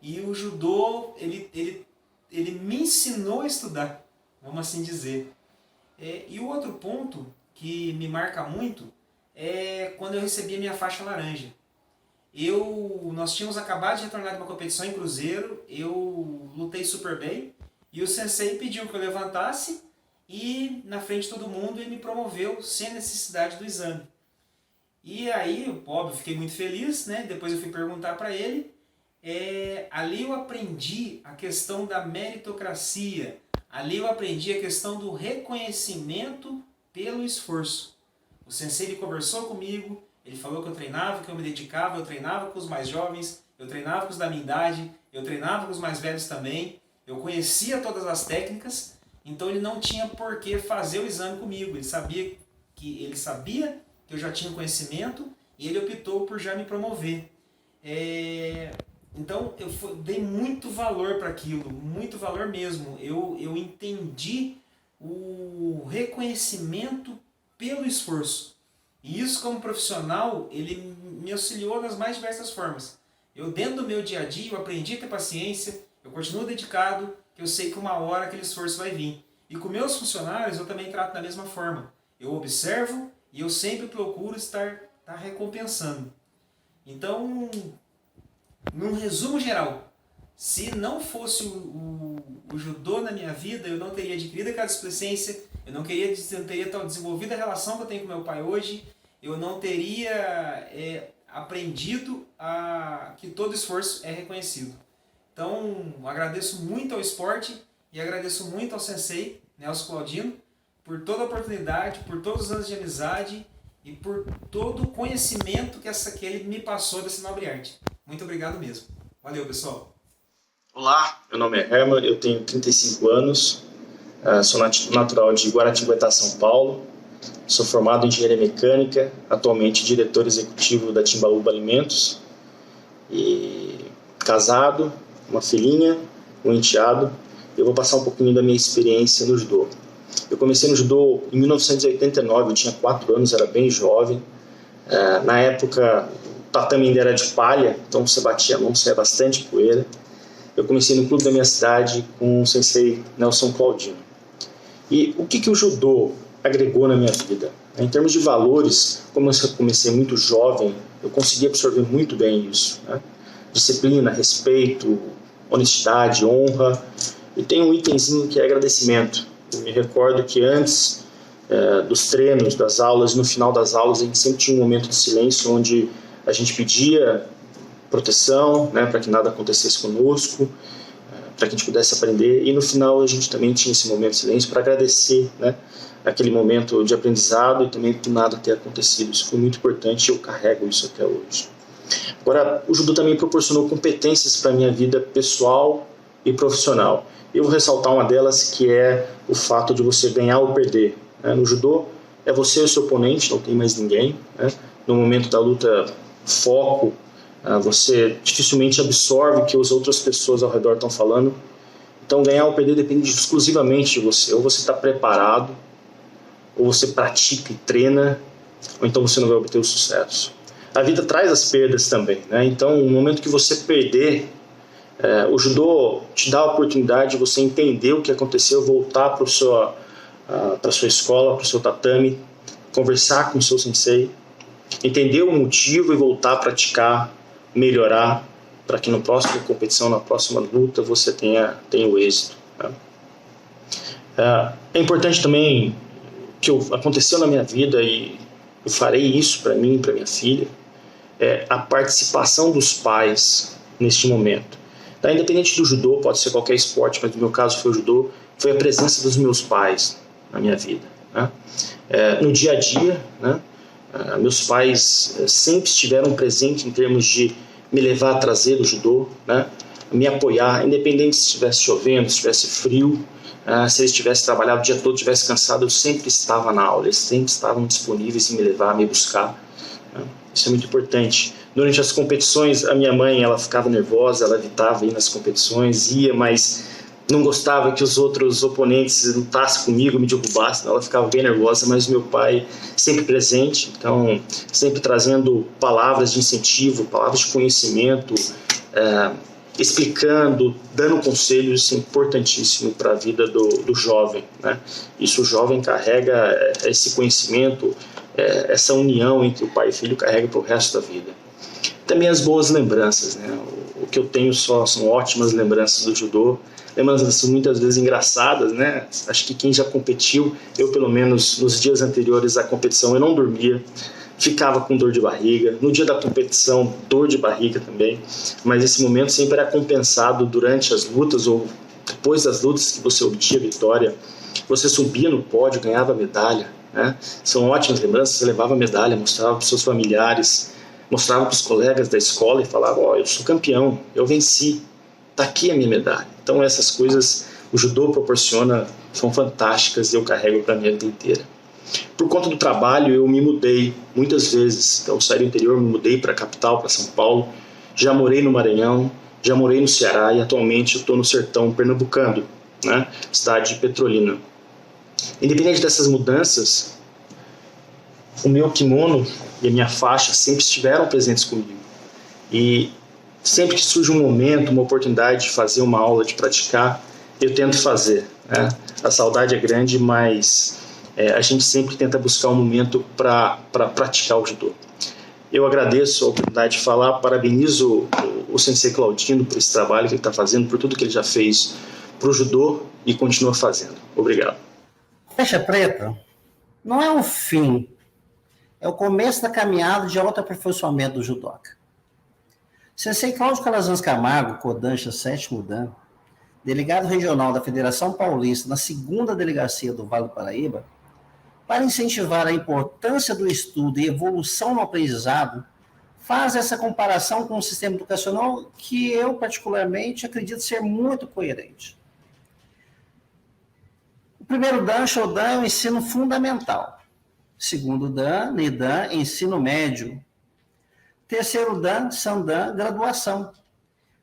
e o judô, ele me ensinou a estudar, vamos assim dizer. E o outro ponto que me marca muito é quando eu recebi a minha faixa laranja. Nós tínhamos acabado de retornar de uma competição em Cruzeiro, eu lutei super bem e o sensei pediu que eu levantasse e na frente de todo mundo ele me promoveu sem a necessidade do exame. E aí, óbvio, fiquei muito feliz, né? Depois eu fui perguntar para ele. Ali eu aprendi a questão da meritocracia. Ali eu aprendi a questão do reconhecimento pelo esforço. O sensei ele conversou comigo, ele falou que eu treinava, que eu me dedicava, eu treinava com os mais jovens, eu treinava com os da minha idade, eu treinava com os mais velhos também, eu conhecia todas as técnicas, então ele não tinha por que fazer o exame comigo. Ele sabia que eu já tinha conhecimento e ele optou por já me promover. Então eu dei muito valor para aquilo, muito valor mesmo. Eu entendi o reconhecimento pelo esforço. E isso como profissional, ele me auxiliou nas mais diversas formas. Dentro do meu dia a dia, eu aprendi a ter paciência, eu continuo dedicado, que eu sei que uma hora aquele esforço vai vir. E com meus funcionários eu também trato da mesma forma. Eu observo e eu sempre procuro estar recompensando. Então, num resumo geral, se não fosse o judô na minha vida, eu não teria adquirido aquela displicência, eu não teria desenvolvido a relação que eu tenho com meu pai hoje, eu não teria aprendido que todo esforço é reconhecido. Então, agradeço muito ao esporte e agradeço muito ao sensei, Nelson Claudino, por toda a oportunidade, por todos os anos de amizade e por todo o conhecimento que ele me passou dessa nobre arte. Muito obrigado mesmo. Valeu, pessoal. Olá, meu nome é Herman, eu tenho 35 anos, sou natural de Guaratinguetá, São Paulo, sou formado em engenharia mecânica, atualmente diretor executivo da Timbaúba Alimentos, e casado, uma filhinha, um enteado. Eu vou passar um pouquinho da minha experiência no judô. Eu comecei no judô em 1989, eu tinha 4 anos, era bem jovem. Na época, o tatame ainda era de palha, então você batia a mão, saía bastante poeira. Eu comecei no clube da minha cidade com o sensei Nelson Claudino. E o que o judô agregou na minha vida? Em termos de valores, como eu comecei muito jovem, eu consegui absorver muito bem isso, né? Disciplina, respeito, honestidade, honra. E tem um itemzinho que é agradecimento. Eu me recordo que antes dos treinos, das aulas, no final das aulas, a gente sempre tinha um momento de silêncio onde a gente pedia proteção, né, para que nada acontecesse conosco, para que a gente pudesse aprender. E no final a gente também tinha esse momento de silêncio para agradecer, né, aquele momento de aprendizado e também por nada ter acontecido. Isso foi muito importante e eu carrego isso até hoje. Agora, o judô também proporcionou competências para a minha vida pessoal e profissional. Eu vou ressaltar uma delas, que é o fato de você ganhar ou perder. No judô, é você e o seu oponente, não tem mais ninguém. No momento da luta, foco, você dificilmente absorve o que as outras pessoas ao redor estão falando. Então, ganhar ou perder depende exclusivamente de você. Ou você está preparado, ou você pratica e treina, ou então você não vai obter o sucesso. A vida traz as perdas também, né? Então, no momento que você perder, o judô te dá a oportunidade de você entender o que aconteceu, voltar para a sua escola, para o seu tatame, conversar com o seu sensei, entender o motivo e voltar a praticar, melhorar, para que na próxima competição, na próxima luta, você tenha o êxito, né? É importante também que aconteceu na minha vida, e eu farei isso para mim e para minha filha, a participação dos pais neste momento. Independente do judô, pode ser qualquer esporte, mas no meu caso foi o judô, foi a presença dos meus pais na minha vida, né? No dia a dia, né? Meus pais sempre estiveram presentes em termos de me levar a trazer o judô, né? Me apoiar, independente se estivesse chovendo, se estivesse frio, se eles tivessem trabalhado o dia todo, estivesse cansado, eu sempre estava na aula, eles sempre estavam disponíveis em me levar, me buscar, né? Isso é muito importante. Durante as competições, a minha mãe, ela ficava nervosa, ela evitava ir nas competições, ia, mas não gostava que os outros oponentes lutassem comigo, me derrubassem, ela ficava bem nervosa, mas meu pai sempre presente, então sempre trazendo palavras de incentivo, palavras de conhecimento, explicando, dando conselhos, isso é importantíssimo para a vida do jovem, né? Isso, o jovem carrega esse conhecimento, essa união entre o pai e filho, carrega para o resto da vida. Também as boas lembranças, né? O que eu tenho são ótimas lembranças do judô, lembranças muitas vezes engraçadas, né? Acho que quem já competiu, eu pelo menos nos dias anteriores à competição, eu não dormia, ficava com dor de barriga, no dia da competição, dor de barriga também, mas esse momento sempre era compensado durante as lutas ou depois das lutas que você obtinha vitória, você subia no pódio, ganhava medalha, né? São ótimas lembranças, você levava medalha, mostrava para os seus familiares, mostrava para os colegas da escola e falava, eu sou campeão, eu venci, está aqui a minha medalha. Então essas coisas o judô proporciona, são fantásticas e eu carrego para a minha vida inteira. Por conta do trabalho eu me mudei muitas vezes, então saí do interior, me mudei para a capital, para São Paulo, já morei no Maranhão, já morei no Ceará e atualmente estou no sertão pernambucano, né? Cidade de Petrolina. Independente dessas mudanças, o meu kimono e a minha faixa sempre estiveram presentes comigo. E sempre que surge um momento, uma oportunidade de fazer uma aula, de praticar, eu tento fazer, né? A saudade é grande, mas a gente sempre tenta buscar um momento para praticar o judô. Eu agradeço a oportunidade de falar, parabenizo o Sensei Claudino por esse trabalho que ele está fazendo, por tudo que ele já fez para o judô e continua fazendo. Obrigado. Faixa preta não é um fim, é o começo da caminhada de autoaperfeiçoamento do judoca. Sensei Cláudio Calazans Camargo, Kodansha 7º Dan, delegado regional da Federação Paulista na 2ª Delegacia do Vale do Paraíba, para incentivar a importância do estudo e evolução no aprendizado, faz essa comparação com o sistema educacional que eu, particularmente, acredito ser muito coerente. O primeiro Dan, Shodan, é o ensino fundamental. Segundo Dan, Nidan, ensino médio. Terceiro Dan, Sandan, graduação,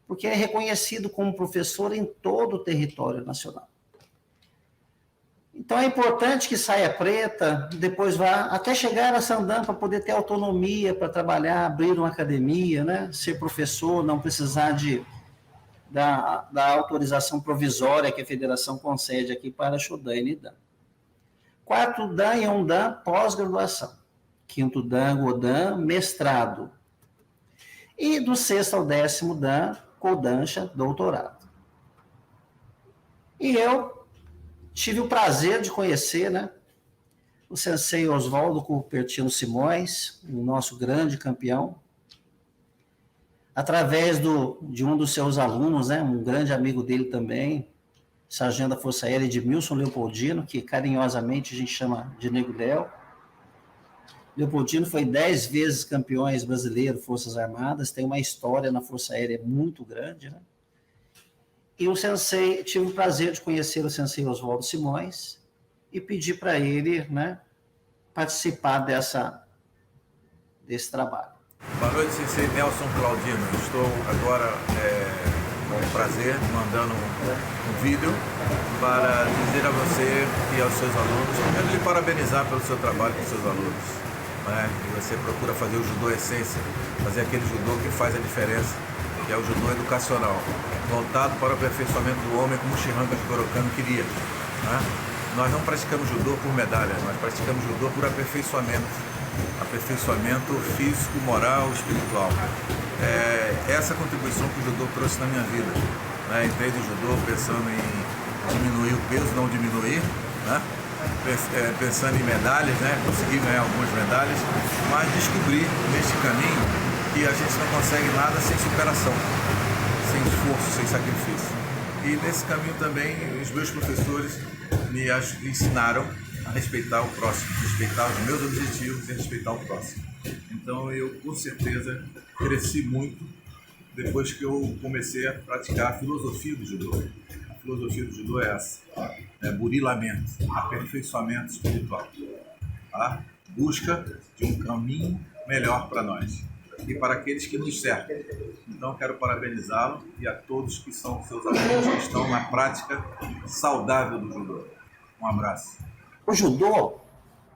porque é reconhecido como professor em todo o território nacional. Então é importante que saia preta, depois vá até chegar a Sandan para poder ter autonomia para trabalhar, abrir uma academia, né? Ser professor, não precisar da autorização provisória que a federação concede aqui para Shodan e Nidan. 4º Dan e 1 Dan, pós-graduação. 5º Dan, Godan, mestrado. E do 6º ao 10º Dan, Kodansha, doutorado. E eu tive o prazer de conhecer, né, o sensei Oswaldo Cupertino Simões, o nosso grande campeão, através de um dos seus alunos, né, um grande amigo dele também, sargento da Força Aérea Edmilson Leopoldino, que carinhosamente a gente chama de Nego Léo. Leopoldino foi 10 vezes campeão brasileiro Forças Armadas, tem uma história na Força Aérea muito grande, né? E o sensei, tive o prazer de conhecer o sensei Oswaldo Simões e pedir para ele, né, participar desse trabalho. Boa noite, sensei Nelson Claudino. Estou agora com prazer, mandando um vídeo para dizer a você e aos seus alunos, primeiro lhe parabenizar pelo seu trabalho com seus alunos. E você procura fazer o judô essência, fazer aquele judô que faz a diferença, que é o judô educacional, voltado para o aperfeiçoamento do homem, como o Shiranka Jigoro Kano queria. Nós não praticamos judô por medalha, nós praticamos judô por aperfeiçoamento físico, moral, espiritual. Essa contribuição que o judô trouxe na minha vida. Entrei no judô pensando em diminuir o peso, não diminuir, pensando em medalhas, consegui ganhar algumas medalhas, mas descobri neste caminho que a gente não consegue nada sem superação, sem esforço, sem sacrifício. E nesse caminho também os meus professores me ensinaram a respeitar o próximo, respeitar os meus objetivos e respeitar o próximo. Então eu com certeza cresci muito depois que eu comecei a praticar a filosofia do judô. A filosofia do judô é essa, burilamento, aperfeiçoamento espiritual, busca de um caminho melhor para nós e para aqueles que nos cercam. Então quero parabenizá-lo e a todos que são seus alunos que estão na prática saudável do judô. Um abraço. O judô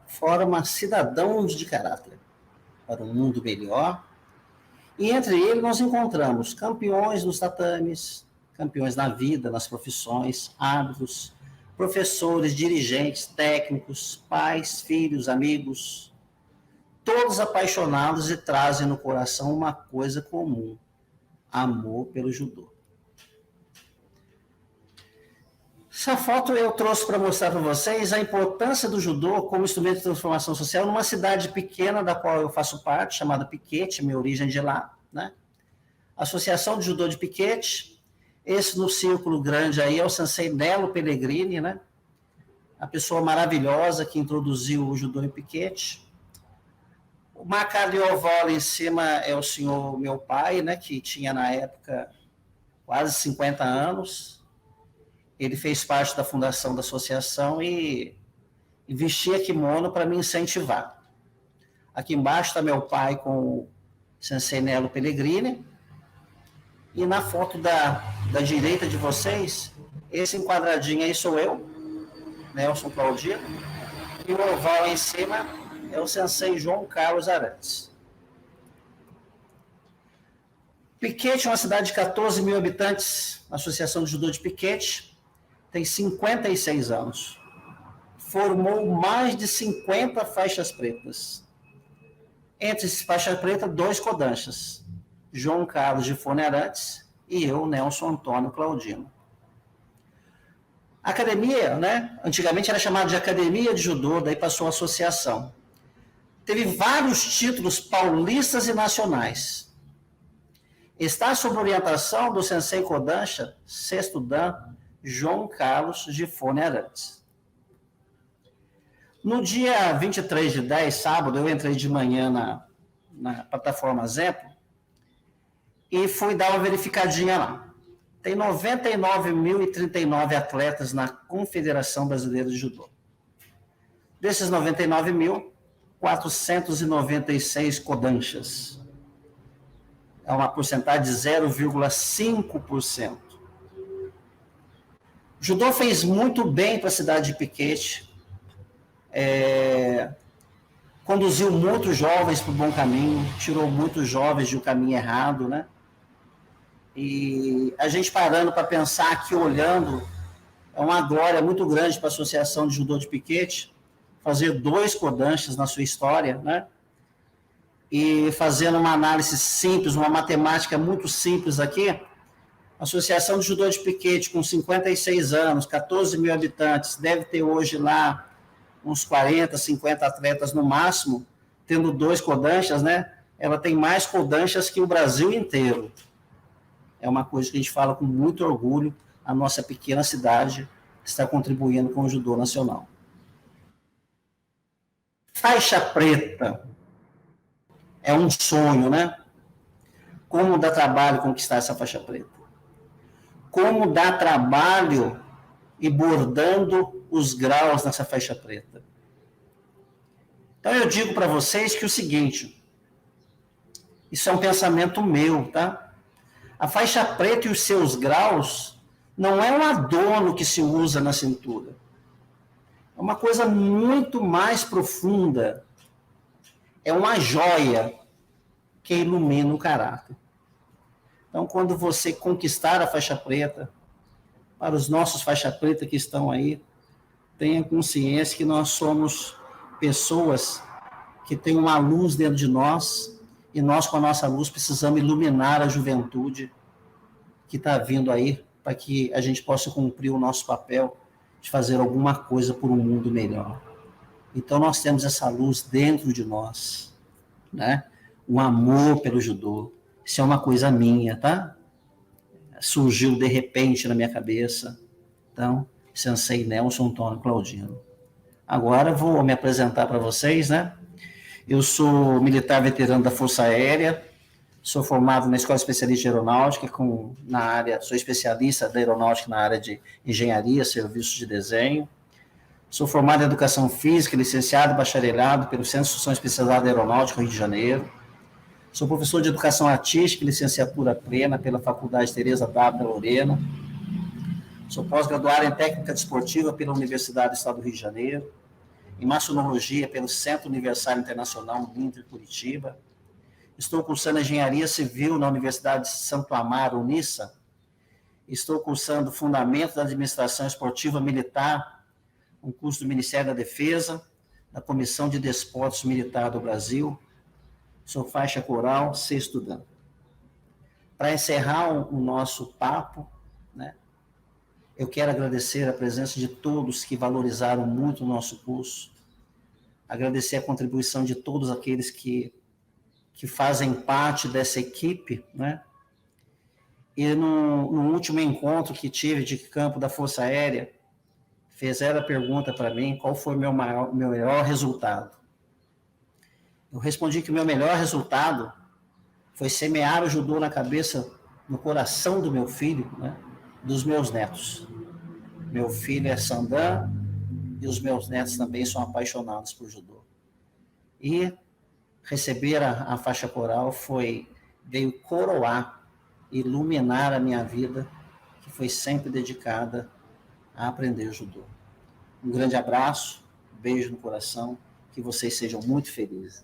forma cidadãos de caráter para um mundo melhor, e entre eles nós encontramos campeões nos tatames, campeões na vida, nas profissões, árbitros, professores, dirigentes, técnicos, pais, filhos, amigos, todos apaixonados e trazem no coração uma coisa comum: amor pelo judô. Essa foto eu trouxe para mostrar para vocês a importância do judô como instrumento de transformação social numa cidade pequena da qual eu faço parte, chamada Piquete, minha origem de lá, Associação de Judô de Piquete. Esse no círculo grande aí é o sensei Nelo Pellegrini, a pessoa maravilhosa que introduziu o judô em Piquete. O marcado oval em cima é o senhor meu pai, que tinha na época quase 50 anos. Ele fez parte da fundação da associação e vestia kimono para me incentivar. Aqui embaixo está meu pai com o sensei Nelo Pellegrini. E na foto da direita de vocês, esse enquadradinho aí sou eu, Nelson Claudino. E o oval em cima é o sensei João Carlos Arantes. Piquete é uma cidade de 14 mil habitantes, a Associação de Judô de Piquete. Tem 56 anos. Formou mais de 50 faixas pretas. Entre esses faixas pretas, 2 kodanshas. João Carlos Gifone Arantes e eu, Nelson Antônio Claudino. A academia, antigamente era chamada de Academia de Judô, daí passou a associação. Teve vários títulos paulistas e nacionais. Está sob orientação do sensei kodansha, sexto dan, João Carlos Gifone Arantes. No dia 23 de 10, sábado, eu entrei de manhã na plataforma Zempo e fui dar uma verificadinha lá. Tem 99.039 atletas na Confederação Brasileira de Judô. Desses 99.000, 496 kodanshas. É uma porcentagem de 0,5%. O judô fez muito bem para a cidade de Piquete, conduziu muitos jovens para o bom caminho, tirou muitos jovens de um caminho errado, E a gente parando para pensar aqui, olhando, é uma glória muito grande para a Associação de Judô de Piquete, fazer 2 kodanshas na sua história, E fazendo uma análise simples, uma matemática muito simples aqui, a Associação de Judô de Piquete, com 56 anos, 14 mil habitantes, deve ter hoje lá uns 40, 50 atletas no máximo, tendo 2 kodanshas, Ela tem mais kodanshas que o Brasil inteiro. É uma coisa que a gente fala com muito orgulho, a nossa pequena cidade está contribuindo com o judô nacional. Faixa preta é um sonho, Como dá trabalho conquistar essa faixa preta? Como dá trabalho e bordando os graus nessa faixa preta? Então eu digo para vocês que o seguinte, isso é um pensamento meu, A faixa preta e os seus graus não é um adorno que se usa na cintura. É uma coisa muito mais profunda. É uma joia que ilumina o caráter. Então, quando você conquistar a faixa preta, para os nossos faixa preta que estão aí, tenha consciência que nós somos pessoas que têm uma luz dentro de nós, e nós, com a nossa luz, precisamos iluminar a juventude que está vindo aí, para que a gente possa cumprir o nosso papel de fazer alguma coisa por um mundo melhor. Então, nós temos essa luz dentro de nós, né? O amor pelo judô. Isso é uma coisa minha, tá? Surgiu de repente na minha cabeça. Então, Sensei Nelson Antônio Claudino. Agora vou me apresentar para vocês, né? Eu sou militar veterano da Força Aérea, sou formado na Escola Especialista de Aeronáutica, sou especialista da aeronáutica na área de engenharia, serviços de desenho. Sou formado em Educação Física, licenciado e bacharelado pelo Centro de Instrução Especializada de Aeronáutica, Rio de Janeiro. Sou professor de Educação Artística e licenciatura plena pela Faculdade Teresa W. Lorena. Sou pós-graduado em Técnica Desportiva pela Universidade do Estado do Rio de Janeiro, em Maçonologia pelo Centro Universal Internacional Uninter Curitiba. Estou cursando Engenharia Civil na Universidade de Santo Amaro, Unissa. Estou cursando Fundamento da Administração Esportiva Militar, um curso do Ministério da Defesa, da Comissão de Desportos Militar do Brasil. Sou faixa coral, sexto dan. Para encerrar o nosso papo, né, eu quero agradecer a presença de todos que valorizaram muito o nosso curso, agradecer a contribuição de todos aqueles que fazem parte dessa equipe, né? E no último encontro que tive de campo da Força Aérea, fizeram a pergunta para mim qual foi o meu melhor resultado. Eu respondi que o meu melhor resultado foi semear o judô na cabeça, no coração do meu filho, né, dos meus netos. Meu filho é sandan e os meus netos também são apaixonados por judô. E receber a faixa coral veio coroar, iluminar a minha vida, que foi sempre dedicada a aprender judô. Um grande abraço, um beijo no coração, que vocês sejam muito felizes.